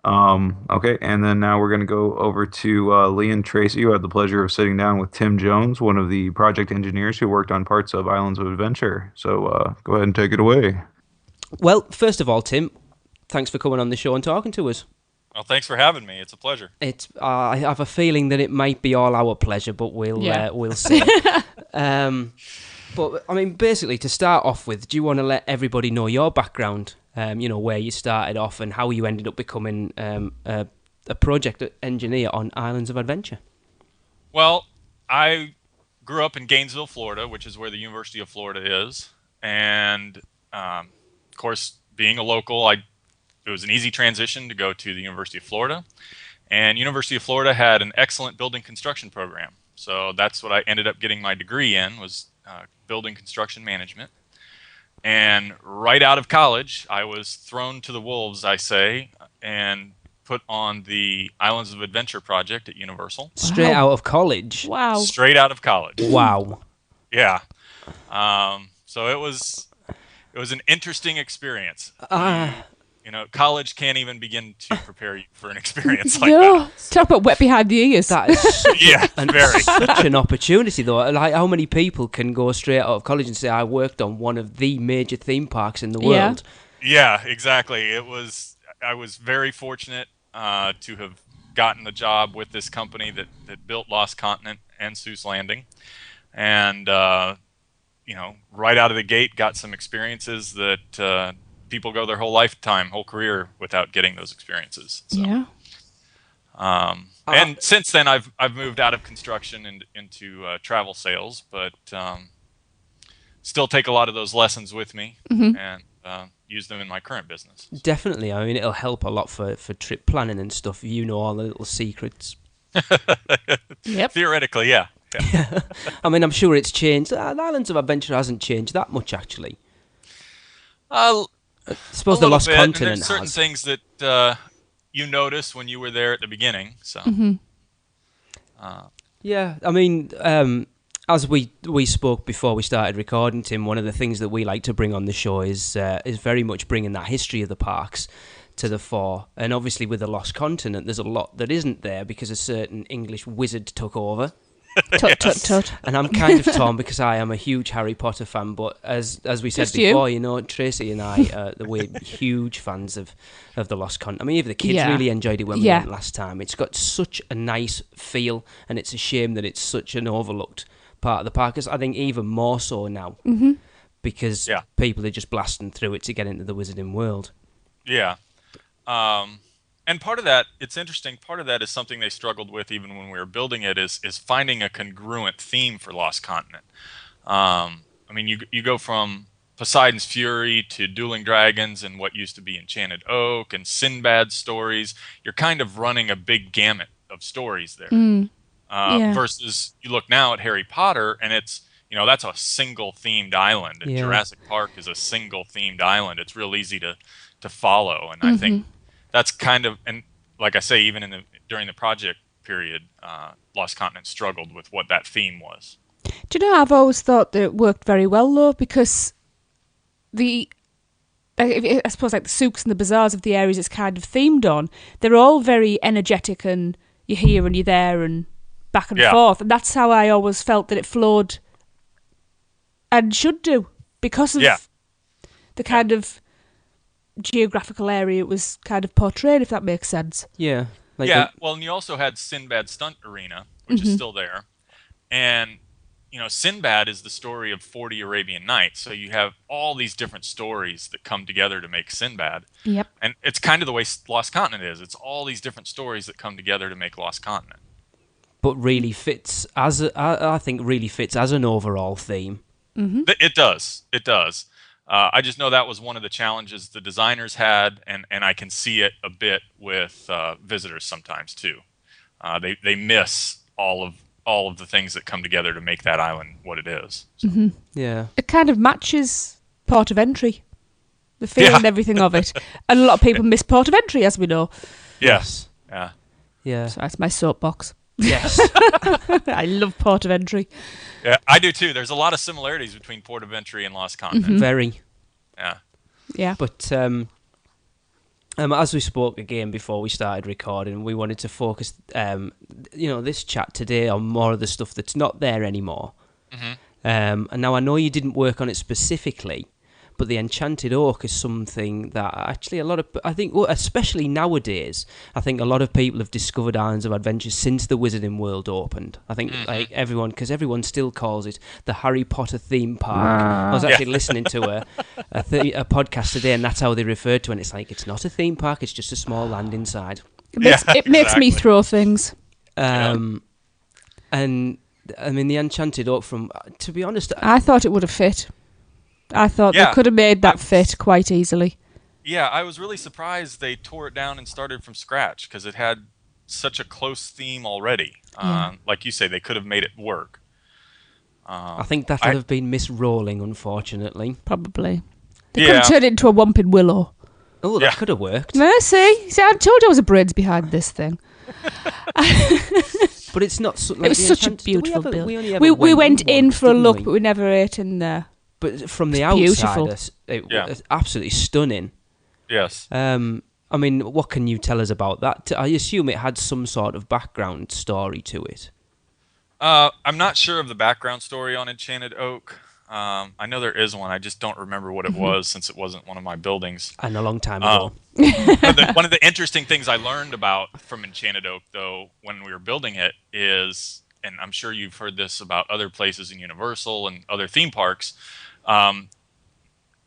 Okay, and then now we're going to go over to Lee and Tracey, who had the pleasure of sitting down with Tim Jones, one of the project engineers who worked on parts of Islands of Adventure. So go ahead and take it away. Well, first of all, Tim, thanks for coming on the show and talking to us. Well, thanks for having me. It's a pleasure. I have a feeling that it might be all our pleasure, but we'll see. But I mean, basically, to start off with, do you want to let everybody know your background? Where you started off and how you ended up becoming a project engineer on Islands of Adventure. Well, I grew up in Gainesville, Florida, which is where the University of Florida is. And, of course, being a local, it was an easy transition to go to the University of Florida. And University of Florida had an excellent building construction program. So that's what I ended up getting my degree in, was building construction management. And right out of college, I was thrown to the wolves, I say, and put on the Islands of Adventure project at Universal. Straight out of college? Wow. Straight out of college. Wow. Yeah. So it was an interesting experience. College can't even begin to prepare you for an experience like that. Talk about wet behind the ears. That is very. Such an opportunity, though. Like, how many people can go straight out of college and say, I worked on one of the major theme parks in the world? Yeah, exactly. I was very fortunate to have gotten the job with this company that built Lost Continent and Seuss Landing. And, right out of the gate, got some experiences that people go their whole career without getting those experiences. So. Yeah. And since then, I've moved out of construction and into travel sales, but still take a lot of those lessons with me and use them in my current business. Definitely. I mean, it'll help a lot for trip planning and stuff. You know all the little secrets. Yep. Theoretically, yeah. I mean, I'm sure it's changed. Islands of Adventure hasn't changed that much, actually. I suppose the Lost Continent has. Certain things that you notice when you were there at the beginning. So, yeah, I mean, as we spoke before we started recording, Tim, one of the things that we like to bring on the show is very much bringing that history of the parks to the fore. And obviously, with the Lost Continent, there's a lot that isn't there because a certain English wizard took over. Tut. And I'm kind of torn because I am a huge Harry Potter fan, but as we said Just before, Tracey and I, we're huge fans of the Lost Continent. I mean, even the kids really enjoyed it when we went last time. It's got such a nice feel, and it's a shame that it's such an overlooked part of the park. I think even more so now, because people are just blasting through it to get into the Wizarding World. Yeah. And part of that, it's interesting, part of that is something they struggled with even when we were building it, is finding a congruent theme for Lost Continent. I mean, you go from Poseidon's Fury to Dueling Dragons and what used to be Enchanted Oak and Sinbad stories. You're kind of running a big gamut of stories there. Versus you look now at Harry Potter and it's, that's a single themed island. And Jurassic Park is a single themed island. It's real easy to follow. And I think that's kind of, and like I say, even during the project period, Lost Continent struggled with what that theme was. Do you know, I've always thought that it worked very well, though, because I suppose like the souks and the bazaars of the areas it's kind of themed on, they're all very energetic and you're here and you're there and back and forth. And that's how I always felt that it flowed and should do, because of the kind of geographical area it was kind of portrayed, if that makes sense. Yeah. Well, and you also had Sinbad Stunt Arena, which is still there. And, Sinbad is the story of 40 Arabian Nights. So you have all these different stories that come together to make Sinbad. Yep. And it's kind of the way Lost Continent is. It's all these different stories that come together to make Lost Continent. But really fits I think really fits as an overall theme. It does. It does. I just know that was one of the challenges the designers had, and I can see it a bit with visitors sometimes too. They miss all all of the things that come together to make that island what it is. Mm-hmm. Yeah. It kind of matches Port of Entry, the feel and everything of it. And a lot of people miss Port of Entry, as we know. Yes. Yeah. Yeah. So that's my soapbox. Yes. I love Port of Entry. Yeah, I do too. There's a lot of similarities between Port of Entry and Lost Continent. Mm-hmm. Very. Yeah. Yeah. But as we spoke again before we started recording, we wanted to focus, this chat today on more of the stuff that's not there anymore. Mm-hmm. And now I know you didn't work on it specifically, but the Enchanted Oak is something that actually I think, especially nowadays, I think a lot of people have discovered Islands of Adventure since the Wizarding World opened. I think because everyone still calls it the Harry Potter theme park. I was actually listening to a podcast today, and that's how they referred to it. And it's like, it's not a theme park, it's just a small land inside. It makes me throw things. And I mean, the Enchanted Oak, to be honest, I thought it would have fit. I thought they could have made that fit quite easily. Yeah, I was really surprised they tore it down and started from scratch because it had such a close theme already. Like you say, they could have made it work. I think that would have been misrolling, unfortunately. Probably. They could have turned it into a Whomping Willow. Oh, that could have worked. No, see, I told you I was a brains behind this thing. But it's not. Like it was such a beautiful build. We went in for a look, but we never ate in there. But from the beautiful. outside, it was absolutely stunning. Yes. I mean, what can you tell us about that? I assume it had some sort of background story to it. I'm not sure of the background story on Enchanted Oak. I know there is one. I just don't remember what it was since it wasn't one of my buildings. And a long time ago. One of the interesting things I learned about from Enchanted Oak, though, when we were building it is, and I'm sure you've heard this about other places in Universal and other theme parks,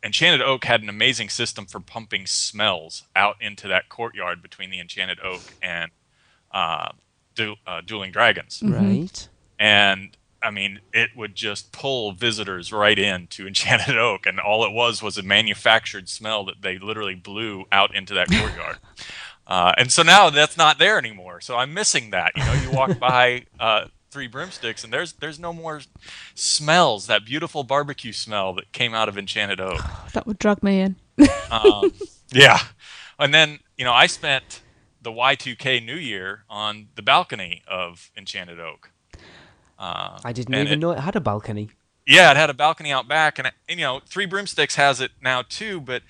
Enchanted Oak had an amazing system for pumping smells out into that courtyard between the Enchanted Oak and Dueling Dragons. Right. And, I mean, it would just pull visitors right into Enchanted Oak, and all it was a manufactured smell that they literally blew out into that courtyard. And so now that's not there anymore, so I'm missing that. You know, you walk by Three Broomsticks, and there's no more smells, that beautiful barbecue smell that came out of Enchanted Oak. That would drag me in. Yeah. And then, I spent the Y2K New Year on the balcony of Enchanted Oak. I didn't even know it had a balcony. Yeah, it had a balcony out back, and Three Broomsticks has it now too, but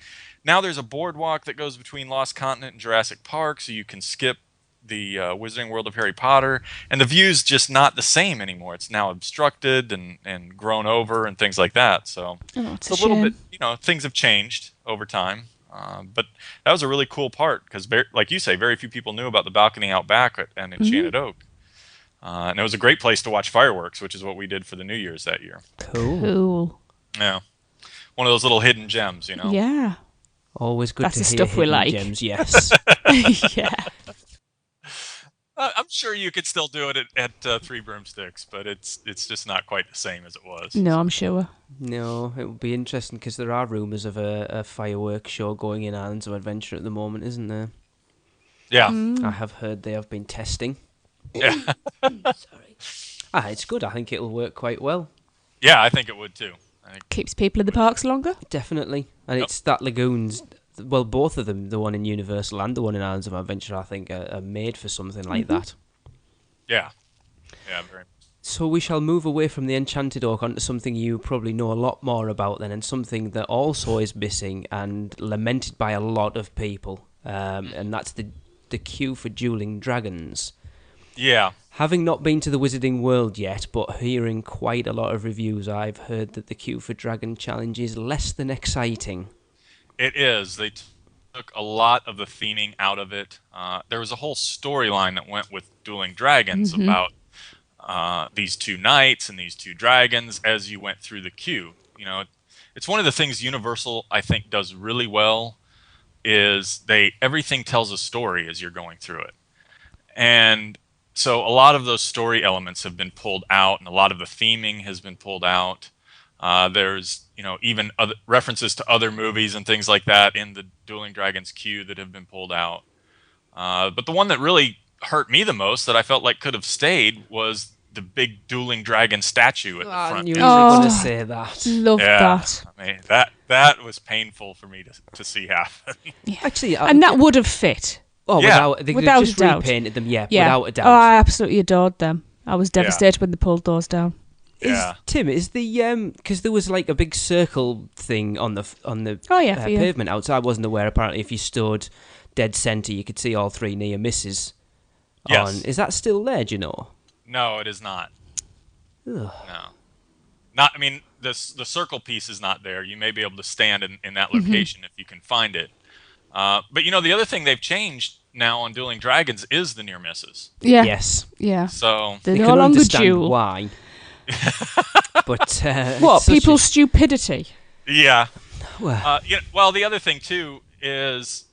now there's a boardwalk that goes between Lost Continent and Jurassic Park, so you can skip the Wizarding World of Harry Potter, and the view's just not the same anymore. It's now obstructed and grown over and things like that. So it's a little bit, things have changed over time. But that was a really cool part because, like you say, very few people knew about the balcony out back at Enchanted Oak. And it was a great place to watch fireworks, which is what we did for the New Year's that year. Cool. Yeah. One of those little hidden gems, Yeah. Always good That's to the hear stuff we hidden like. gems, yes. Yeah. I'm sure you could still do it at Three Broomsticks, but it's just not quite the same as it was. No, I'm sure. No, it would be interesting because there are rumours of a fireworks show going in Islands of Adventure at the moment, isn't there? Yeah. I have heard they have been testing. Yeah. Sorry. It's good. I think it'll work quite well. Yeah, I think it would too. Keeps people in the parks longer. Definitely. And it's that lagoon's... Well, both of them, the one in Universal and the one in Islands of Adventure, I think, are made for something like that. Yeah. Yeah, very much. So we shall move away from the Enchanted Oak onto something you probably know a lot more about then, and something that also is missing and lamented by a lot of people, and that's the queue for Dueling Dragons. Yeah. Having not been to the Wizarding World yet, but hearing quite a lot of reviews, I've heard that the Queue for Dragon challenge is less than exciting. It is. They took a lot of the theming out of it. There was a whole storyline that went with Dueling Dragons about these two knights and these two dragons as you went through the queue. It's one of the things Universal, I think, does really well is everything tells a story as you're going through it. And so a lot of those story elements have been pulled out, and a lot of the theming has been pulled out. There's, even other references to other movies and things like that in the Dueling Dragons queue that have been pulled out. But the one that really hurt me the most that I felt like could have stayed was big dueling dragon statue at the I front. knew you were going to say that. Love that. I mean, that was painful for me to see happen. Actually, And that would have fit. Oh, Yeah. they Without just a doubt. repainted them, yeah, Yeah. without a doubt. Oh, I absolutely adored them. I was devastated when they pulled those down. Yeah. Tim, is the because there was like a big circle thing on the Oh, yeah, for you. pavement outside. I wasn't aware. Apparently, if you stood dead centre, you could see all three near misses. Yes. Is that still there? Do you know? No, it is not. Ugh. No. Not. I mean, the circle piece is not there. You may be able to stand in that Mm-hmm. location if you can find it. But the other thing they've changed now on Dueling Dragons is the near misses. Yeah. Yes. Yeah. So They're You no can longer understand dual. why. But What? it's such People's stupidity. yeah. well, Well, the other thing too is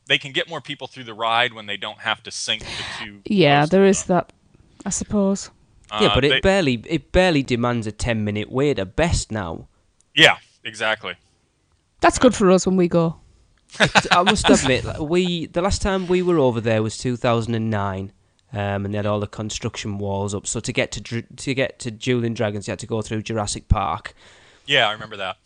they can get more people through the ride when they don't have to sync the two. Yeah, posts there up. is that, I suppose. yeah, but they- it barely demands a 10-minute wait at best now. Yeah, exactly. That's good for us when we go. I must admit, the last time we were over there was 2009, and they had all the construction walls up. So to get to Dueling Dragons, you had to go through Jurassic Park. Yeah, I remember that.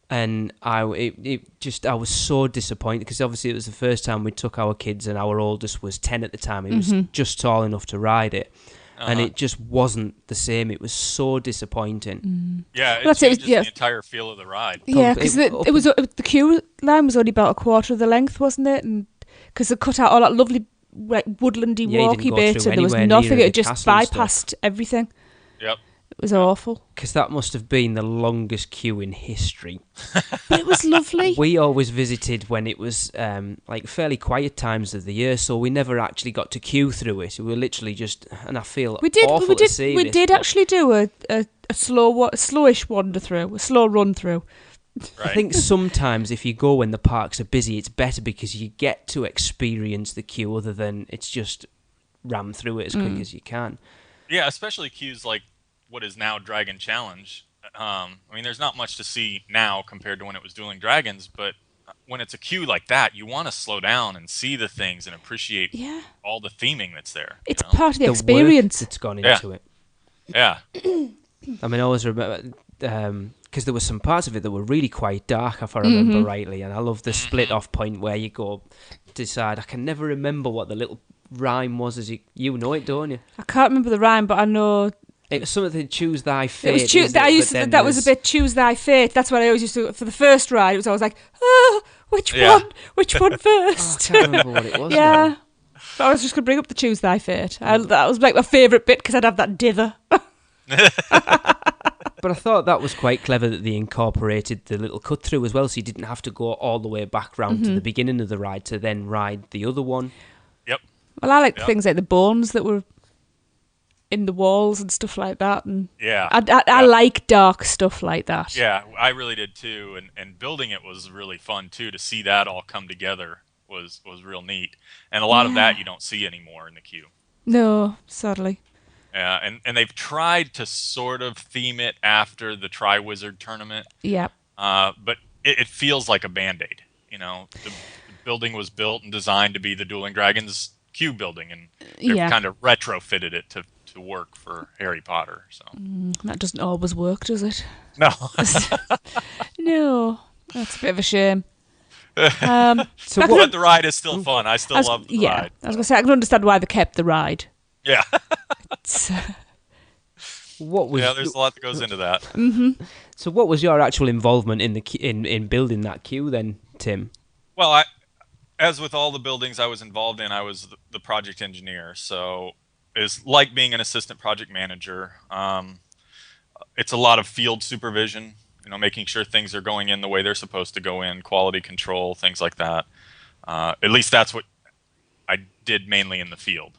And I was so disappointed because obviously it was the first time we took our kids, and our oldest was 10 at the time. He was just tall enough to ride it, and it just wasn't the same. It was so disappointing. Yeah, it That's it, changes yeah. the entire feel of the ride. Yeah, because it- it was the queue line was only about a quarter of the length, wasn't it? And because it cut out all that lovely like woodlandy, Yeah, you didn't walky go bit, through and there was anywhere nothing. near It the just castle and bypassed everything. Yep. It was awful, Because that must have been the longest queue in history. but it was lovely. We always visited when it was like fairly quiet times of the year, so we never actually got to queue through it. We were literally just, and I feel We did. awful We to did. say We this, did but actually do a slowish wander through, a slow run through. Right. I think sometimes if you go when the parks are busy, it's better because you get to experience the queue other than it's just ram through it as quick as you can. Yeah, especially queues like what is now Dragon Challenge. I mean, there's not much to see now compared to when it was Dueling Dragons, but when it's a queue like that, you want to slow down and see the things and appreciate Yeah, all the theming that's there. it's you know? part of the The experience. work that's gone Yeah. into it. Yeah. I mean, I always remember because there were some parts of it that were really quite dark, if I remember rightly, and I love the split off point where you go decide. I can never remember what the little rhyme was. As you know it, don't you? I can't remember the rhyme, but I know It was something choose thy fate. it was choose. isn't I it? used But to, then that was a there's- bit choose thy fate. That's what I always used to for the first ride. It was always like, which Yeah. one? Which one Oh, I first? can't remember what it was. Yeah. now. But I was just going to bring up the choose thy fate. That was like my favourite bit because I'd have that dither. But I thought that was quite clever that they incorporated the little cut through as well, so you didn't have to go all the way back round to the beginning of the ride to then ride the other one. Yep. Well, I like Yep. things like the bones that were in the walls and stuff like that. And Yeah. I like dark stuff like that. Yeah, I really did too, and building it was really fun too. To see that all come together was real neat, and a lot of that you don't see anymore in the queue. No, sadly. Yeah, and they've tried to sort of theme it after the Tri-Wizard tournament, Yeah. but it feels like a Band-Aid. You know, the building was built and designed to be the Dueling Dragons queue building, and they've Yeah. kind of retrofitted it to work for Harry Potter. So That doesn't always work, does it? no. No. That's a bit of a shame. So But the ride is still fun. I still love the yeah, ride. I was going to say, I can understand why they kept the ride. Yeah. It's, what was Yeah, there's a lot that goes into that. so? What was your actual involvement in the in building that queue then, Tim? Well, as with all the buildings I was involved in, I was the project engineer. So it's like being an assistant project manager. It's a lot of field supervision, making sure things are going in the way they're supposed to go in, quality control, things like that. At least that's what I did mainly in the field.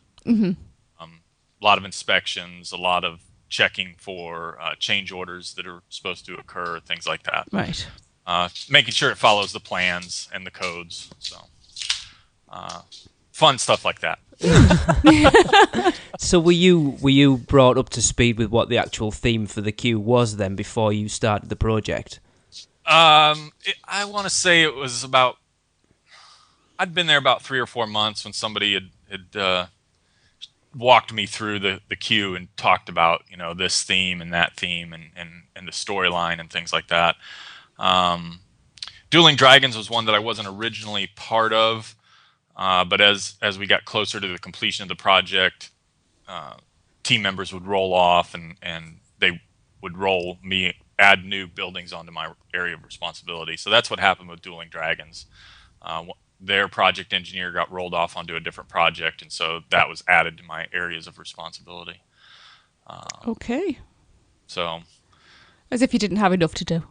A lot of inspections, a lot of checking for change orders that are supposed to occur, things like that. right. Making sure it follows the plans and the codes. So, fun stuff like that. So were you brought up to speed with what the actual theme for the queue was then before you started the project? I want to say it was about. I'd been there about 3 or 4 months when somebody had walked me through the queue and talked about, this theme and that theme and the storyline and things like that. Dueling Dragons was one that I wasn't originally part of, but as we got closer to the completion of the project, team members would roll off and they would add new buildings onto my area of responsibility. So that's what happened with Dueling Dragons. Their project engineer got rolled off onto a different project, and so that was added to my areas of responsibility. Okay. So, as if you didn't have enough to do.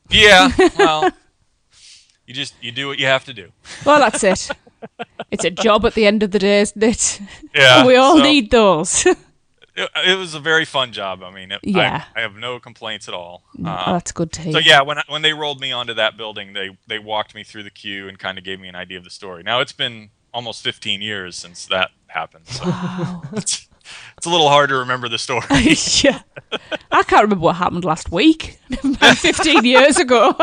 Yeah, well, you do what you have to do. Well, that's it. It's a job at the end of the day, isn't it? Yeah. We all need those. It was a very fun job. I mean, yeah. I have no complaints at all. That's good to hear. So yeah, when they rolled me onto that building, they walked me through the queue and kind of gave me an idea of the story. Now it's been almost 15 years since that happened. So Wow. it's a little hard to remember the story. Yeah. I can't remember what happened last week. Never mind 15 years ago.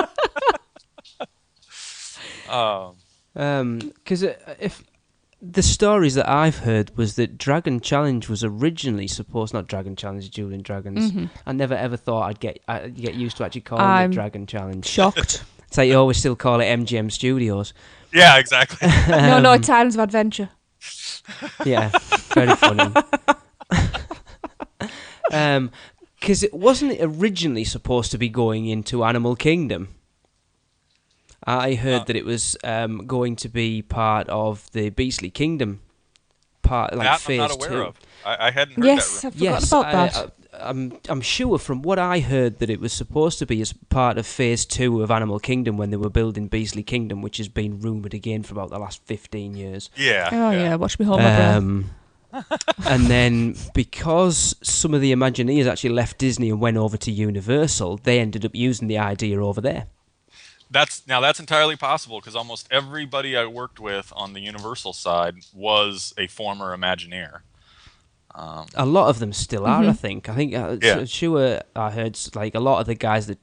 Because if the stories that I've heard was that Dragon Challenge was originally supposed, not Dragon Challenge, Dueling Dragons. Mm-hmm. I never ever thought I'd get used to actually calling it Dragon Challenge. Shocked. It's like you always still call it MGM Studios. Yeah, exactly. No, it's Islands of Adventure. Yeah, very funny. Because it wasn't originally supposed to be going into Animal Kingdom. I heard that it was going to be part of the Beastly Kingdom, phase I'm not aware 2. of. I hadn't heard Yes, that. I forgot about that. I'm sure from what I heard that it was supposed to be as part of phase 2 of Animal Kingdom when they were building Beastly Kingdom, which has been rumoured again for about the last 15 years. Yeah. Oh, yeah, watch me hold my breath. And then because some of the Imagineers actually left Disney and went over to Universal, they ended up using the idea over there. That's entirely possible because almost everybody I worked with on the Universal side was a former Imagineer. A lot of them still are, I think. Sure, I heard like a lot of the guys that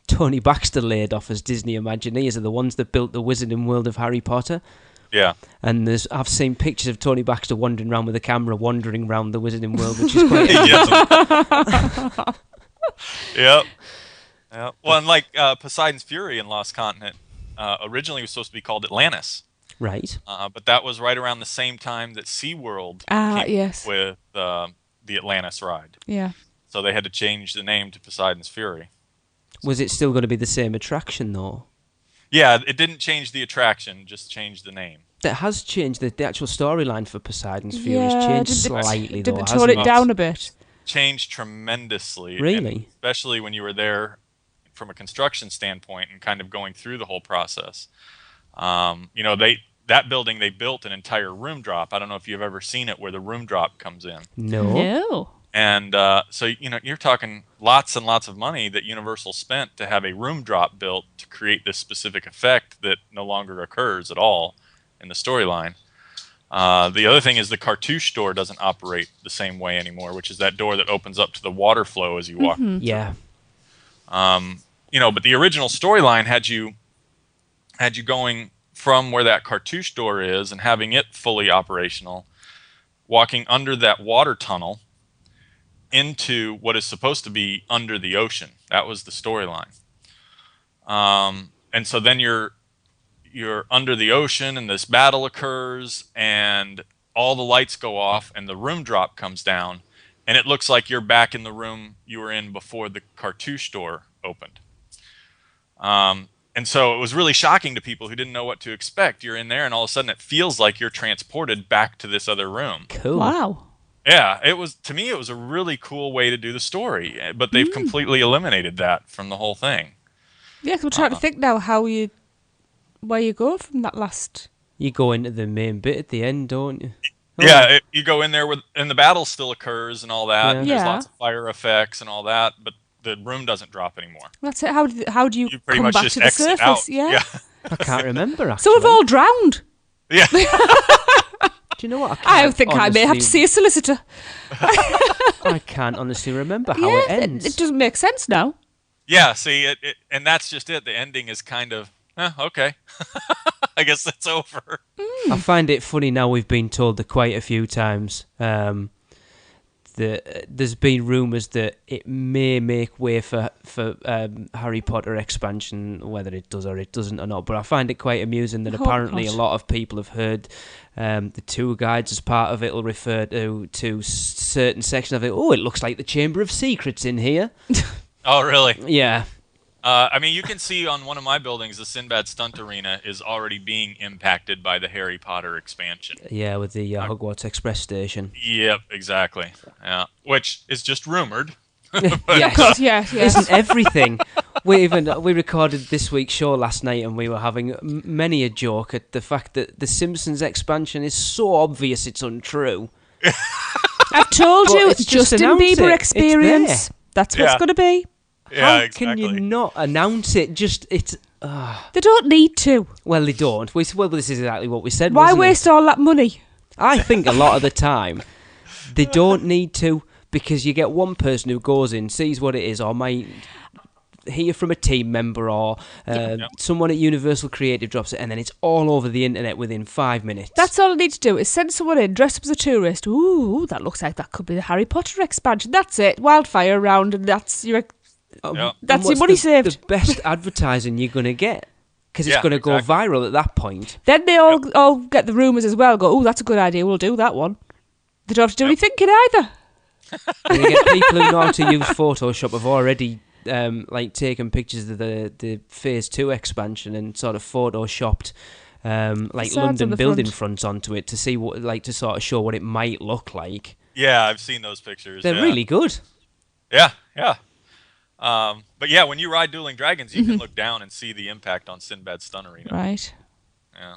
Tony Baxter laid off as Disney Imagineers are the ones that built the Wizarding World of Harry Potter. Yeah. And I've seen pictures of Tony Baxter wandering around with a camera, wandering around the Wizarding World, which is quite Yep. Well, and like Poseidon's Fury in Lost Continent originally was supposed to be called Atlantis. Right. But that was right around the same time that SeaWorld came with the Atlantis ride. Yeah. So they had to change the name to Poseidon's Fury. Was it still going to be the same attraction, though? Yeah, it didn't change the attraction, just changed the name. It has changed. The actual storyline for Poseidon's Fury has changed slightly, though, Did they hasn't tone it it? down a bit? Changed tremendously. Really? And especially when you were there from a construction standpoint and kind of going through the whole process. That building, they built an entire room drop. I don't know if you've ever seen it where the room drop comes in. No. And so, you're talking lots and lots of money that Universal spent to have a room drop built to create this specific effect that no longer occurs at all in the storyline. The other thing is the cartouche door doesn't operate the same way anymore, which is that door that opens up to the water flow as you walk. Yeah. But the original storyline had you going from where that cartouche door is and having it fully operational, walking under that water tunnel into what is supposed to be under the ocean. That was the storyline. And so then you're under the ocean and this battle occurs and all the lights go off and the room drop comes down and it looks like you're back in the room you were in before the cartouche door opened. And so it was really shocking to people who didn't know what to expect. You're in there and all of a sudden it feels like you're transported back to this other room. Cool. Wow. Yeah, it was a really cool way to do the story, but they've completely eliminated that from the whole thing. Yeah, 'cause we're trying to think now where you go from that last. You go into the main bit at the end, don't you? Yeah, you go in there and the battle still occurs and all that. Yeah. And there's lots of fire effects and all that, but the room doesn't drop anymore. That's it. How do you pretty come much back just to the exit surface? out. Yeah. I can't remember, actually. So we've all drowned. Yeah. Do you know what? I think I may have to see a solicitor. I can't honestly remember how it ends. It doesn't make sense now. Yeah, see, and that's just it. The ending is kind of, okay. I guess that's over. I find it funny now we've been told that quite a few times. There's been rumours that it may make way for Harry Potter expansion, whether it does or it doesn't or not. But I find it quite amusing that apparently a lot of people have heard the tour guides as part of it will refer to certain sections of it. Oh, it looks like the Chamber of Secrets in here. Oh, really? Yeah. I mean, you can see on one of my buildings, the Sinbad Stunt Arena is already being impacted by the Harry Potter expansion. Yeah, with the Hogwarts Express station. Yep, exactly. Yeah, which is just rumored. Yes. Of course, yes. Isn't everything? We recorded this week's show last night, and we were having many a joke at the fact that the Simpsons expansion is so obvious it's untrue. I've told But you, it's just Justin announce Bieber it. experience. It's there. That's what it's going to be. Yeah, How exactly. can you not announce it? They don't need to. Well, they don't. This is exactly what we said. Why wasn't waste it? all that money? I think a lot of the time they don't need to, because you get one person who goes in, sees what it is, or might hear from a team member or someone at Universal Creative drops it, and then it's all over the internet within 5 minutes. That's all I need to do is send someone in, dressed up as a tourist. Ooh, that looks like that could be the Harry Potter expansion. That's it. Wildfire around, and that's your... That's your money saved. The best advertising you're going to get, because it's going to go viral at that point. Then they all get the rumours as well. Go, oh, that's a good idea. We'll do that one. They don't have to do any thinking either. And you get people who know how to use Photoshop have already taken pictures of the Phase 2 expansion and sort of photoshopped London building fronts onto it to see what, to sort of show what it might look like. Yeah, I've seen those pictures. They're really good. Yeah. But yeah, when you ride Dueling Dragons, you can look down and see the impact on Sinbad Stun Arena. Right. Yeah.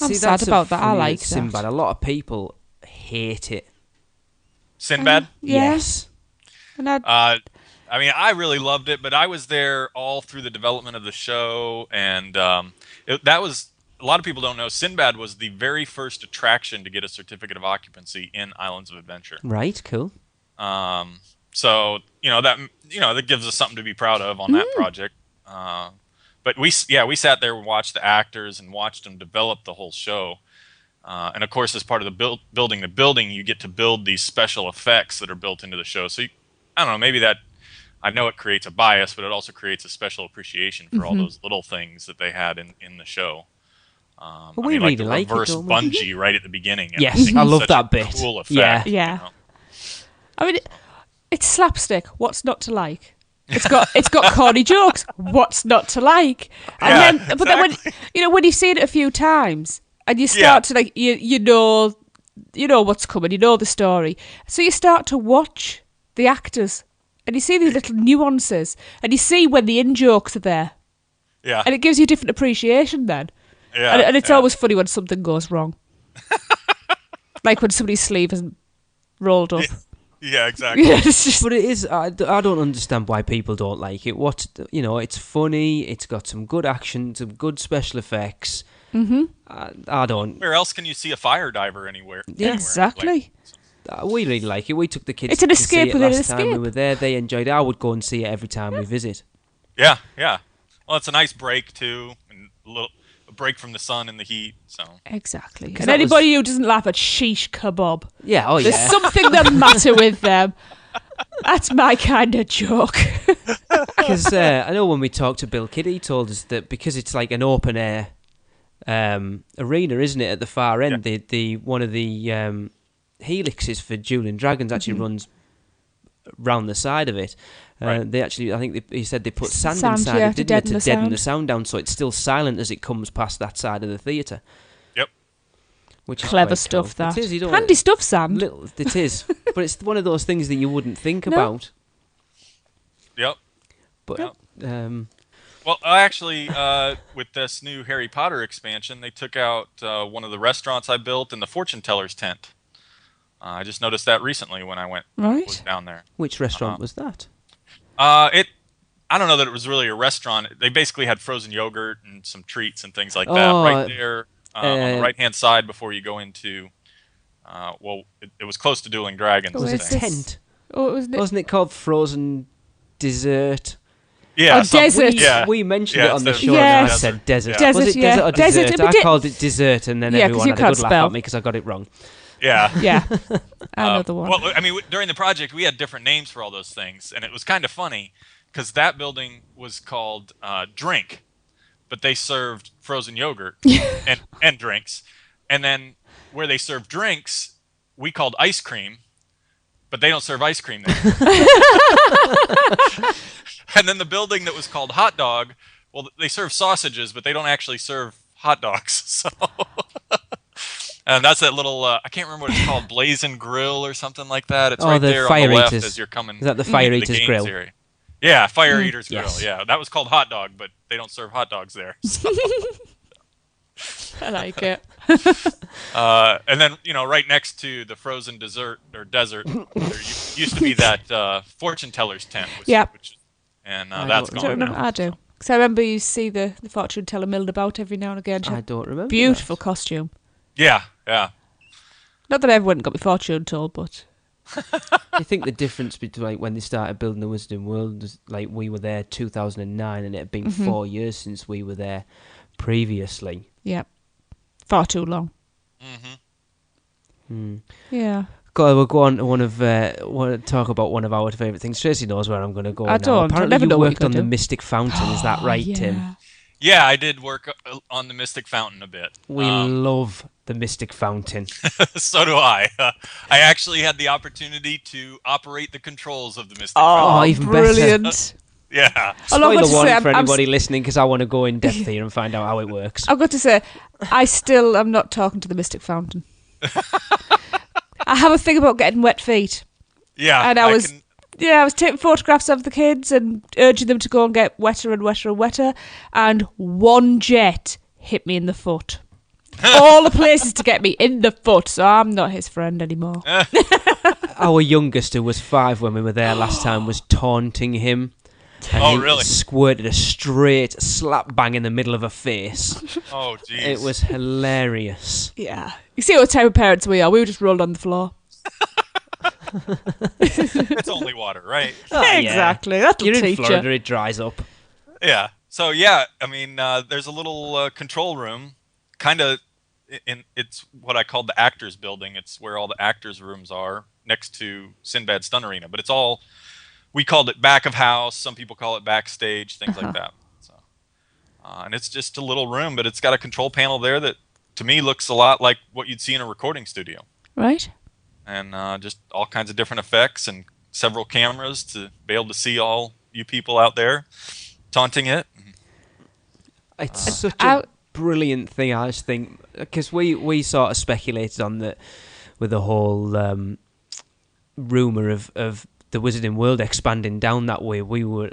I'm sad about that. I like Sinbad. that. A lot of people hate it. Sinbad? Yes. And I mean, I really loved it, but I was there all through the development of the show, and that was, a lot of people don't know, Sinbad was the very first attraction to get a certificate of occupancy in Islands of Adventure. Right, cool. So, that gives us something to be proud of on that project. But we sat there and watched the actors and watched them develop the whole show. And of course, as part of the building the building, you get to build these special effects that are built into the show. So, I don't know, maybe that, I know it creates a bias, but it also creates a special appreciation for all those little things that they had in the show. We really like reverse it, don't we? bungee right at the beginning. Yes, I love that bit. Cool effect. Yeah. I mean, it's slapstick. What's not to like? It's got corny jokes. What's not to like? And then, but then when you've seen it a few times and you start to you know what's coming. You know the story, so you start to watch the actors and you see these little nuances and you see when the in jokes are there. Yeah. And it gives you a different appreciation then. Yeah. And it's always funny when something goes wrong. Like when somebody's sleeve isn't rolled up. Yeah, exactly. But it is. I don't understand why people don't like it. It's funny. It's got some good action, some good special effects. I don't. Where else can you see a fire diver anywhere? Exactly. We really like it. We took the kids. It's an escape to see it within an last time we escape. were there. They enjoyed it. I would go and see it every time we visit. Yeah. Well, it's a nice break too, and a break from the sun and the heat. So Exactly. And that anybody who doesn't laugh at shish kebab, Yeah. there's something the matter with them. That's my kind of joke. Because I know when we talked to Bill Kidd, he told us that because it's like an open air arena, isn't it? At the far end, the one of the helixes for Dueling Dragons actually runs round the side of it. Right. They actually, I think he said they put sand Sand, inside yeah, it, to didn't they, deaden to the deaden the sound. sound down, so it's still silent as it comes past that side of the theatre. Yep. Which is Clever quite stuff, cool. that. It is, you don't Handy stuff, Sam. It is, but it's one of those things that you wouldn't think No. about. Yep. But Well, actually, with this new Harry Potter expansion, they took out one of the restaurants I built in the fortune teller's tent. I just noticed that recently when I was down there. which restaurant was that? I don't know that it was really a restaurant. They basically had frozen yogurt and some treats and things like that Oh, right there on the right-hand side before you go into. It was close to Dueling Dragons. Oh, It was a it's this- tent. Oh, wasn't it? Wasn't it called Frozen Dessert? Yeah, Oh, desert. We mentioned it on the it's show, Yes. and I said desert. Desert, Was it yeah. desert or Desert, dessert? but I called it dessert, and then Yeah, 'cause everyone you had a can't good laugh spell. at me because I got it wrong. Yeah. Yeah. Another one. Well, I mean, during the project, we had different names for all those things, and it was kind of funny because that building was called Drink, but they served frozen yogurt and drinks. And then where they serve drinks, we called ice cream, but they don't serve ice cream there. And then the building that was called Hot Dog, well, they serve sausages, but they don't actually serve hot dogs. So, and that's that little, I can't remember what it's called, Blazing Grill or something like that. It's right the there on Fire the left Eaters. as you're coming. Is that the Fire into the Eaters games Grill? area. Yeah, Fire Eaters yes. Grill. Yeah, that was called Hot Dog, but they don't serve hot dogs there. So. I like it. And then, right next to the frozen desert, there used to be that fortune teller's tent. Yep. And I that's don't gone. remember. now. I do. Because I remember you see the fortune teller milled about every now and again. She I had don't remember. beautiful costume. Yeah. Not that I ever went and got my fortune told, but I think the difference between when they started building the Wizarding World was like we were there 2009, and it had been 4 years since we were there previously. yeah, far too long. Yeah. We'll go on to want to talk about one of our favourite things. Tracy knows where I'm going to go. I now. don't. I Apparently, never you know what worked you're on the gonna do. Mystic Fountain. Is that right, Yeah. Tim? Yeah, I did work on the Mystic Fountain a bit. We love the Mystic Fountain. So do I. I actually had the opportunity to operate the controls of the Mystic Oh, Fountain. even better. brilliant. Yeah. Although I've got Spoiler to say, warning for I'm anybody listening, because I want to go in depth here and find out how it works. I've got to say, I still am not talking to the Mystic Fountain. I have a thing about getting wet feet. Yeah. And I was taking photographs of the kids and urging them to go and get wetter and wetter and wetter. And one jet hit me in the foot. All the places to get me in the foot. So I'm not his friend anymore. Our youngest, who was 5 when we were there last time, was taunting him. And Oh, he really? squirted a straight slap bang in the middle of her face. Oh, jeez. It was hilarious. Yeah. You see what type of parents we are. We were just rolled on the floor. It's only water, right? Yeah. Exactly. That'll You're in teach Florida, you. it dries up. Yeah. So yeah, I mean, there's a little control room, kind of. It's what I call the actors' building. It's where all the actors' rooms are, next to Sinbad Stun Arena. But it's all, we called it back of house. Some people call it backstage, things like that. So, and it's just a little room, but it's got a control panel there that, to me, looks a lot like what you'd see in a recording studio. Right? And just all kinds of different effects and several cameras to be able to see all you people out there taunting it. It's such a brilliant thing, I just think, because we sort of speculated on that with the whole rumour of the Wizarding World expanding down that way. We were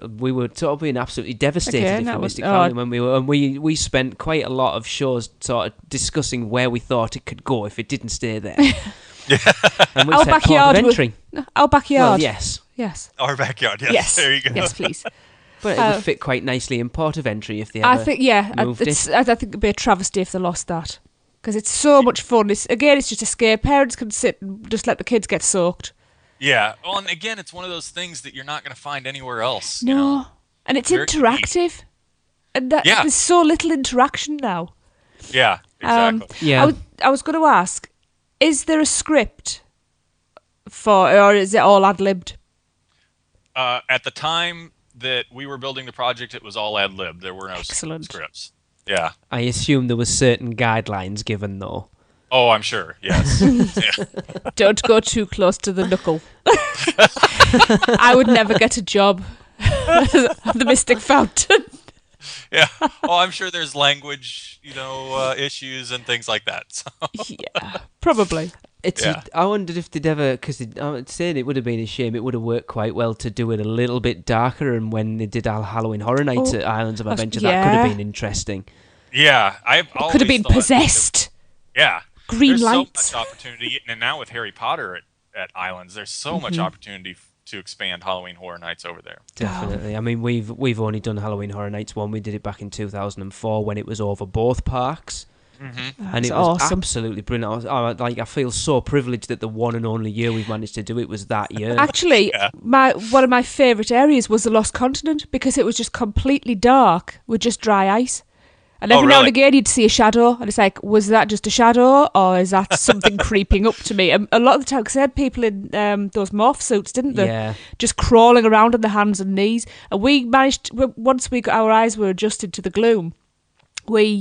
sort of being absolutely devastated if the Mystic Fountain when we were, and we spent quite a lot of shows sort of discussing where we thought it could go if it didn't stay there. And we Our said backyard. port of entry. Our backyard. Well, yes. Yes. Our backyard, yes. Yes. There you go. Yes, please. But it would fit quite nicely in port of entry if they ever I think, moved it. I think it'd be a travesty if they lost that. Because it's so much fun. It's just a scare. Parents can sit and just let the kids get soaked. Yeah. Well, and again, it's one of those things that you're not going to find anywhere else. No. You know? And it's Very interactive. And there's so little interaction now. Yeah, exactly. Yeah. I was going to ask, is there a script or is it all ad-libbed? At the time that we were building the project, it was all ad-lib. There were no Excellent. scripts. Yeah. I assume there were certain guidelines given, though. Oh, I'm sure. Yes. Yeah. Don't go too close to the knuckle. I would never get a job at the Mystic Fountain. Yeah. Oh, I'm sure there's language, issues and things like that. So. Yeah, probably. I wondered if they'd ever, because I'm saying it would have been a shame. It would have worked quite well to do it a little bit darker. And when they did our Halloween Horror Nights at Islands of Adventure, that could have been interesting. Yeah, It could have been possessed. Yeah. Green there's lights. so much opportunity, and now with Harry Potter at Islands, there's so much opportunity to expand Halloween Horror Nights over there. Definitely. I mean, we've only done Halloween Horror Nights 1. We did it back in 2004 when it was over both parks. And That's it was awesome. absolutely brilliant. I feel so privileged that the one and only year we've managed to do it was that year. Actually, one of my favourite areas was the Lost Continent because it was just completely dark with just dry ice. And every now and again you'd see a shadow, and it's like, was that just a shadow, or is that something creeping up to me? And a lot of the time, because they had people in those morph suits, didn't they? Yeah. Just crawling around on their hands and knees. And we managed, once our eyes were adjusted to the gloom, we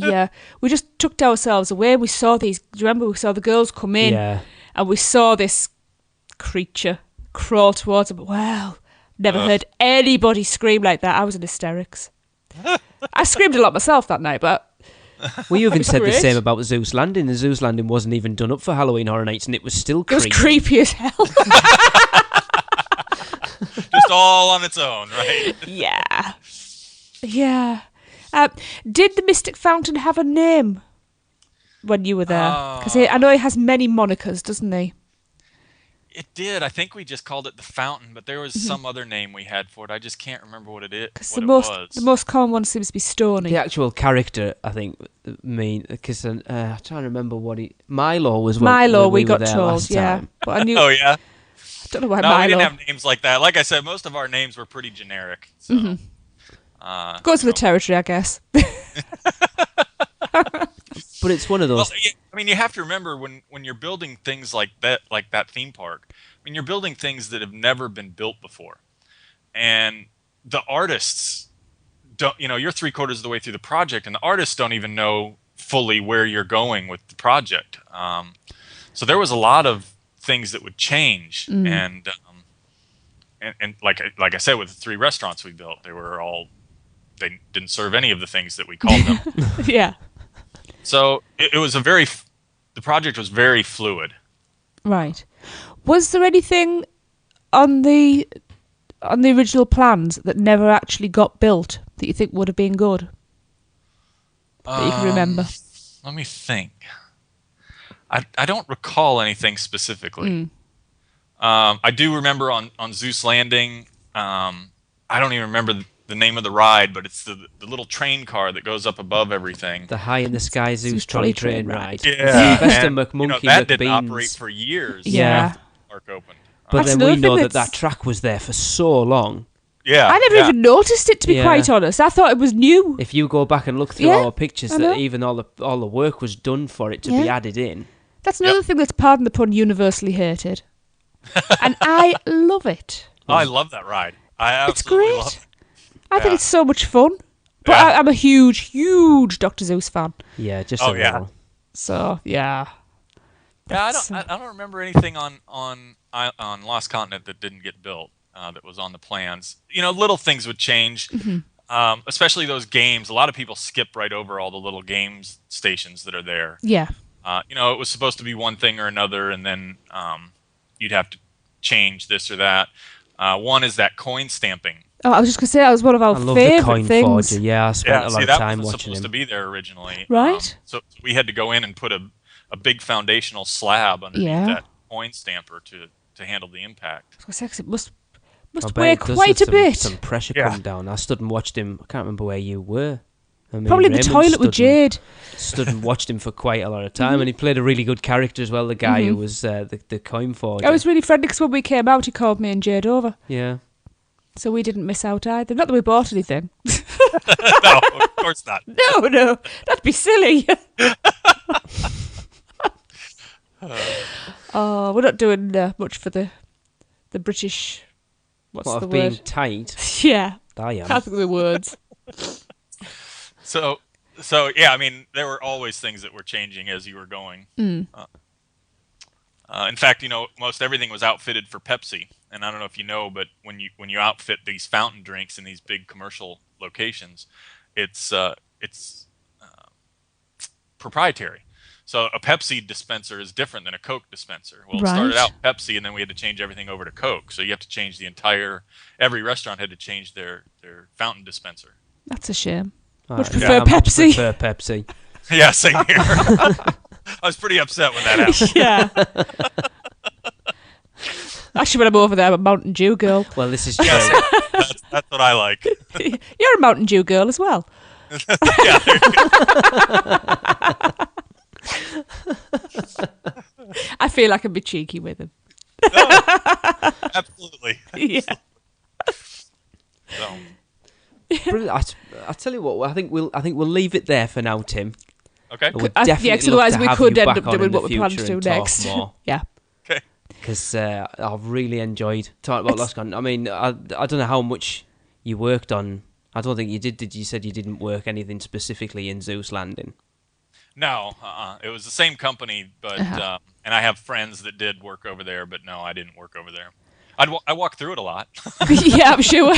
just tucked ourselves away. We saw these. Do you remember? We saw the girls come in, and we saw this creature crawl towards them. Wow, never heard anybody scream like that. I was in hysterics. I screamed a lot myself that night, but we even said great. the same about Zeus Landing. The Zeus Landing wasn't even done up for Halloween Horror Nights, and it was still creepy. It was creepy as hell. Just all on its own, right? Yeah. Did the Mystic Fountain have a name when you were there? Because I know it has many monikers, doesn't he? It did. I think we just called it the Fountain, but there was some other name we had for it. I just can't remember what it is. Because the most common one seems to be Stony. The actual character, I think, because I'm trying to remember what Milo was. Milo, when we got were there told, last yeah. time. But I knew. Oh yeah. I don't know why No, Milo. we didn't have names like that. Like I said, most of our names were pretty generic. So, Goes with the territory, I guess. But it's one of those. Well, I mean, you have to remember when you're building things like that theme park. I mean, you're building things that have never been built before, and the artists don't. You know, you're 3/4 of the way through the project, and the artists don't even know fully where you're going with the project. So there was a lot of things that would change, and like I said, with the 3 restaurants we built, they didn't serve any of the things that we called them. Yeah. So it was the project was very fluid. Right. Was there anything on the original plans that never actually got built that you think would have been good? That you can remember? Let me think. I don't recall anything specifically. I do remember on Zeus Landing. I don't even remember the name of the ride, but it's the little train car that goes up above everything. The High in the Sky Zeus trolley train ride. Yeah, Sylvester and, McMonkey that McBeans. didn't operate for years. Yeah. After the park opened. But That's then we another know thing that track was there for so long. Yeah, I never even noticed it, to be quite honest. I thought it was new. If you go back and look through our pictures, I know. that even all the work was done for it to be added in. That's another thing that's, pardon the pun, universally hated. And I love it. Oh, I love that ride. I absolutely love it. I think it's so much fun. But I'm a huge, huge Dr. Zeus fan. Yeah, just a little. So, yeah. Yeah, I don't remember anything on Lost Continent that didn't get built. That was on the plans. You know, little things would change, especially those games. A lot of people skip right over all the little games stations that are there. Yeah. You know, it was supposed to be one thing or another, and then you'd have to change this or that. One is that coin stamping. Oh, I was just going to say that was one of our favourite things. Forger. Yeah, I spent a lot of time that was watching supposed him. to be there originally. Right. So we had to go in and put a big foundational slab underneath that coin stamper to handle the impact. I was going to say, 'cause it must I weigh bet it does quite have a bit. Some pressure come down. I stood and watched him. I can't remember where you were. I mean, Probably in the Raymond toilet with Jade. Stood and watched him for quite a lot of time, and he played a really good character as well. The guy who was the coin forger. I was really friendly because when we came out, he called me and Jade over. Yeah. So we didn't miss out either. Not that we bought anything. No, of course not. No, that'd be silly. Oh, we're not doing much for the British. What's the being word? tight. Yeah. I am. Can't think of the words. So yeah, I mean, there were always things that were changing as you were going. In fact, you know, most everything was outfitted for Pepsi, and I don't know if you know, but when you outfit these fountain drinks in these big commercial locations, it's proprietary. So a Pepsi dispenser is different than a Coke dispenser. Well, it started out Pepsi, and then we had to change everything over to Coke. So you have to change every restaurant had to change their fountain dispenser. That's a shame. Much prefer Pepsi. Much prefer Pepsi. Yeah, same here. I was pretty upset when that happened. Yeah. Actually, when I'm over there, I'm a Mountain Dew girl. Well, this is true. That's what I like. You're a Mountain Dew girl as well. Yeah, there you go. I feel like I can be cheeky with him. No, absolutely. Yeah. So, Brilliant. I tell you what, I think we'll leave it there for now, Tim. okay. We'd Yeah, definitely because otherwise love to we have could you end back up on in doing the what we plan to future do and talk next. more. Yeah. Okay. Because I've really enjoyed talking about Lost Con. I mean, I don't know how much you worked on. I don't think you did you said you didn't work anything specifically in Zeus Landing? No, it was the same company, but and I have friends that did work over there, but no, I didn't work over there. I walked through it a lot. Yeah, I'm sure.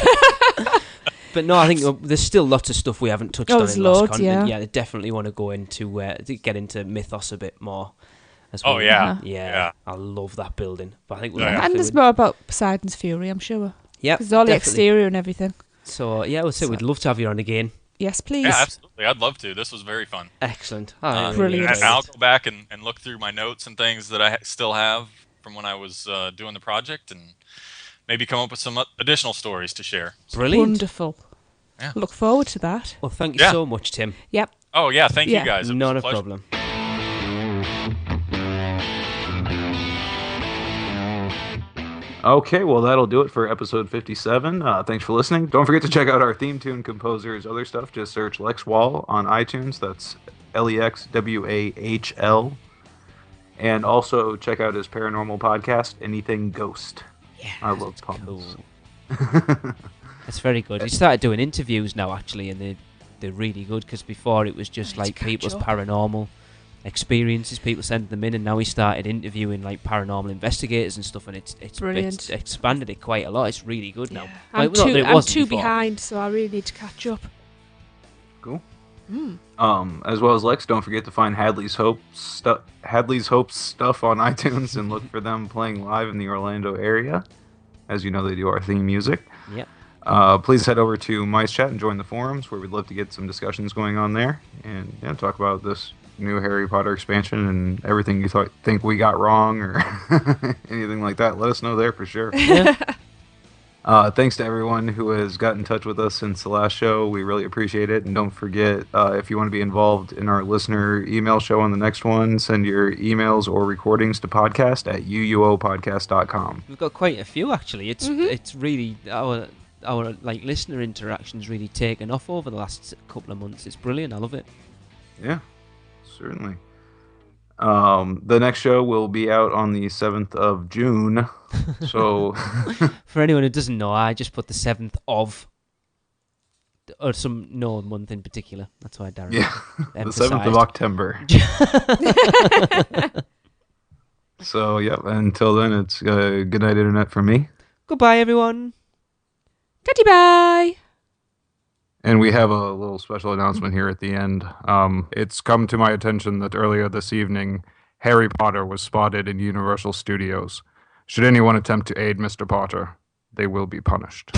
But no, I think there's still lots of stuff we haven't touched on there's in Lost loads, Con. yeah. And I definitely want to go into to get into Mythos a bit more. As well. Oh yeah, Yeah, I love that building. But I think Yeah. And there's more about Poseidon's Fury, I'm sure. Yeah, Because all the exterior and everything. So yeah, we'll say we'd love to have you on again. Yes, please. Yeah, absolutely. I'd love to. This was very fun. Excellent. Brilliant. And I'll go back and look through my notes and things that I still have from when I was doing the project, and maybe come up with some additional stories to share. Brilliant. Wonderful. Yeah. Look forward to that. Well, thank you so much, Tim. Yep. Oh yeah, thank Yeah. you guys. It was Not a pleasure. problem. Okay, well, that'll do it for episode 57. Thanks for listening. Don't forget to check out our theme tune composer's other stuff. Just search Lex Wall on iTunes. That's LEXWAHL. And also check out his paranormal podcast, Anything Ghost. Yeah, I love puns. Cool. That's very good. He started doing interviews now, actually, and they're really good, because before it was just like people's paranormal experiences, people sending them in, and now he started interviewing like paranormal investigators and stuff, and it's Brilliant. expanded it quite a lot. It's really good now. I'm Well, not that it I'm wasn't too before. behind, so I really need to catch up. Cool. As well as Lex, don't forget to find Hadley's Hope stuff on iTunes and look for them playing live in the Orlando area. As you know, they do our theme music. Yep. Please head over to Mice Chat and join the forums, where we'd love to get some discussions going on there and talk about this new Harry Potter expansion and everything you think we got wrong or anything like that. Let us know there for sure. Yeah. Thanks to everyone who has got in touch with us since the last show. We really appreciate it. And don't forget, if you want to be involved in our listener email show on the next one, send your emails or recordings to podcast@uuopodcast.com. We've got quite a few, actually. It's really our like listener interactions really taken off over the last couple of months. It's brilliant. I love it. Yeah, certainly. The next show will be out on the 7th of June. So For anyone who doesn't know, I just put the 7th of, or some month in particular. That's why Darren. yeah, the 7th of October. So yeah, until then, it's good night, internet, from me. Goodbye, everyone. Goodbye. Bye. And we have a little special announcement here at the end. It's come to my attention that earlier this evening, Harry Potter was spotted in Universal Studios. Should anyone attempt to aid Mr. Potter, they will be punished.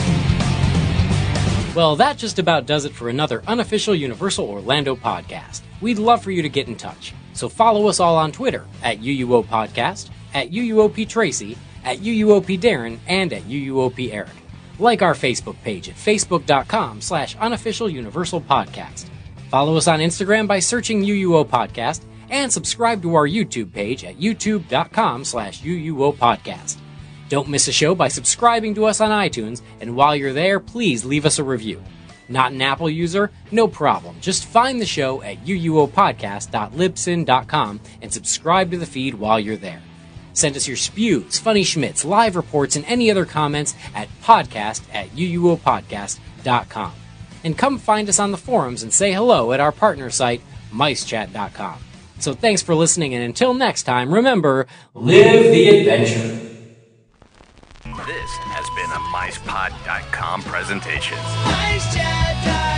Well, that just about does it for another unofficial Universal Orlando podcast. We'd love for you to get in touch. So follow us all on Twitter at UUO Podcast, at UUOP Tracy, at UUOP Darren, and at UUOP Eric. Like our Facebook page at facebook.com/unofficial Universal Podcast. Follow us on Instagram by searching UUO Podcast, and subscribe to our YouTube page at youtube.com/UUO Podcast. Don't miss a show by subscribing to us on iTunes, and while you're there, please leave us a review. Not an Apple user? No problem. Just find the show at uuopodcast.libsyn.com and subscribe to the feed while you're there. Send us your spews, funny schmits, live reports, and any other comments at podcast@uuopodcast.com. And come find us on the forums and say hello at our partner site, micechat.com. So thanks for listening, and until next time, remember, live the adventure. This has been a MicePod.com presentation. MiceChat.com.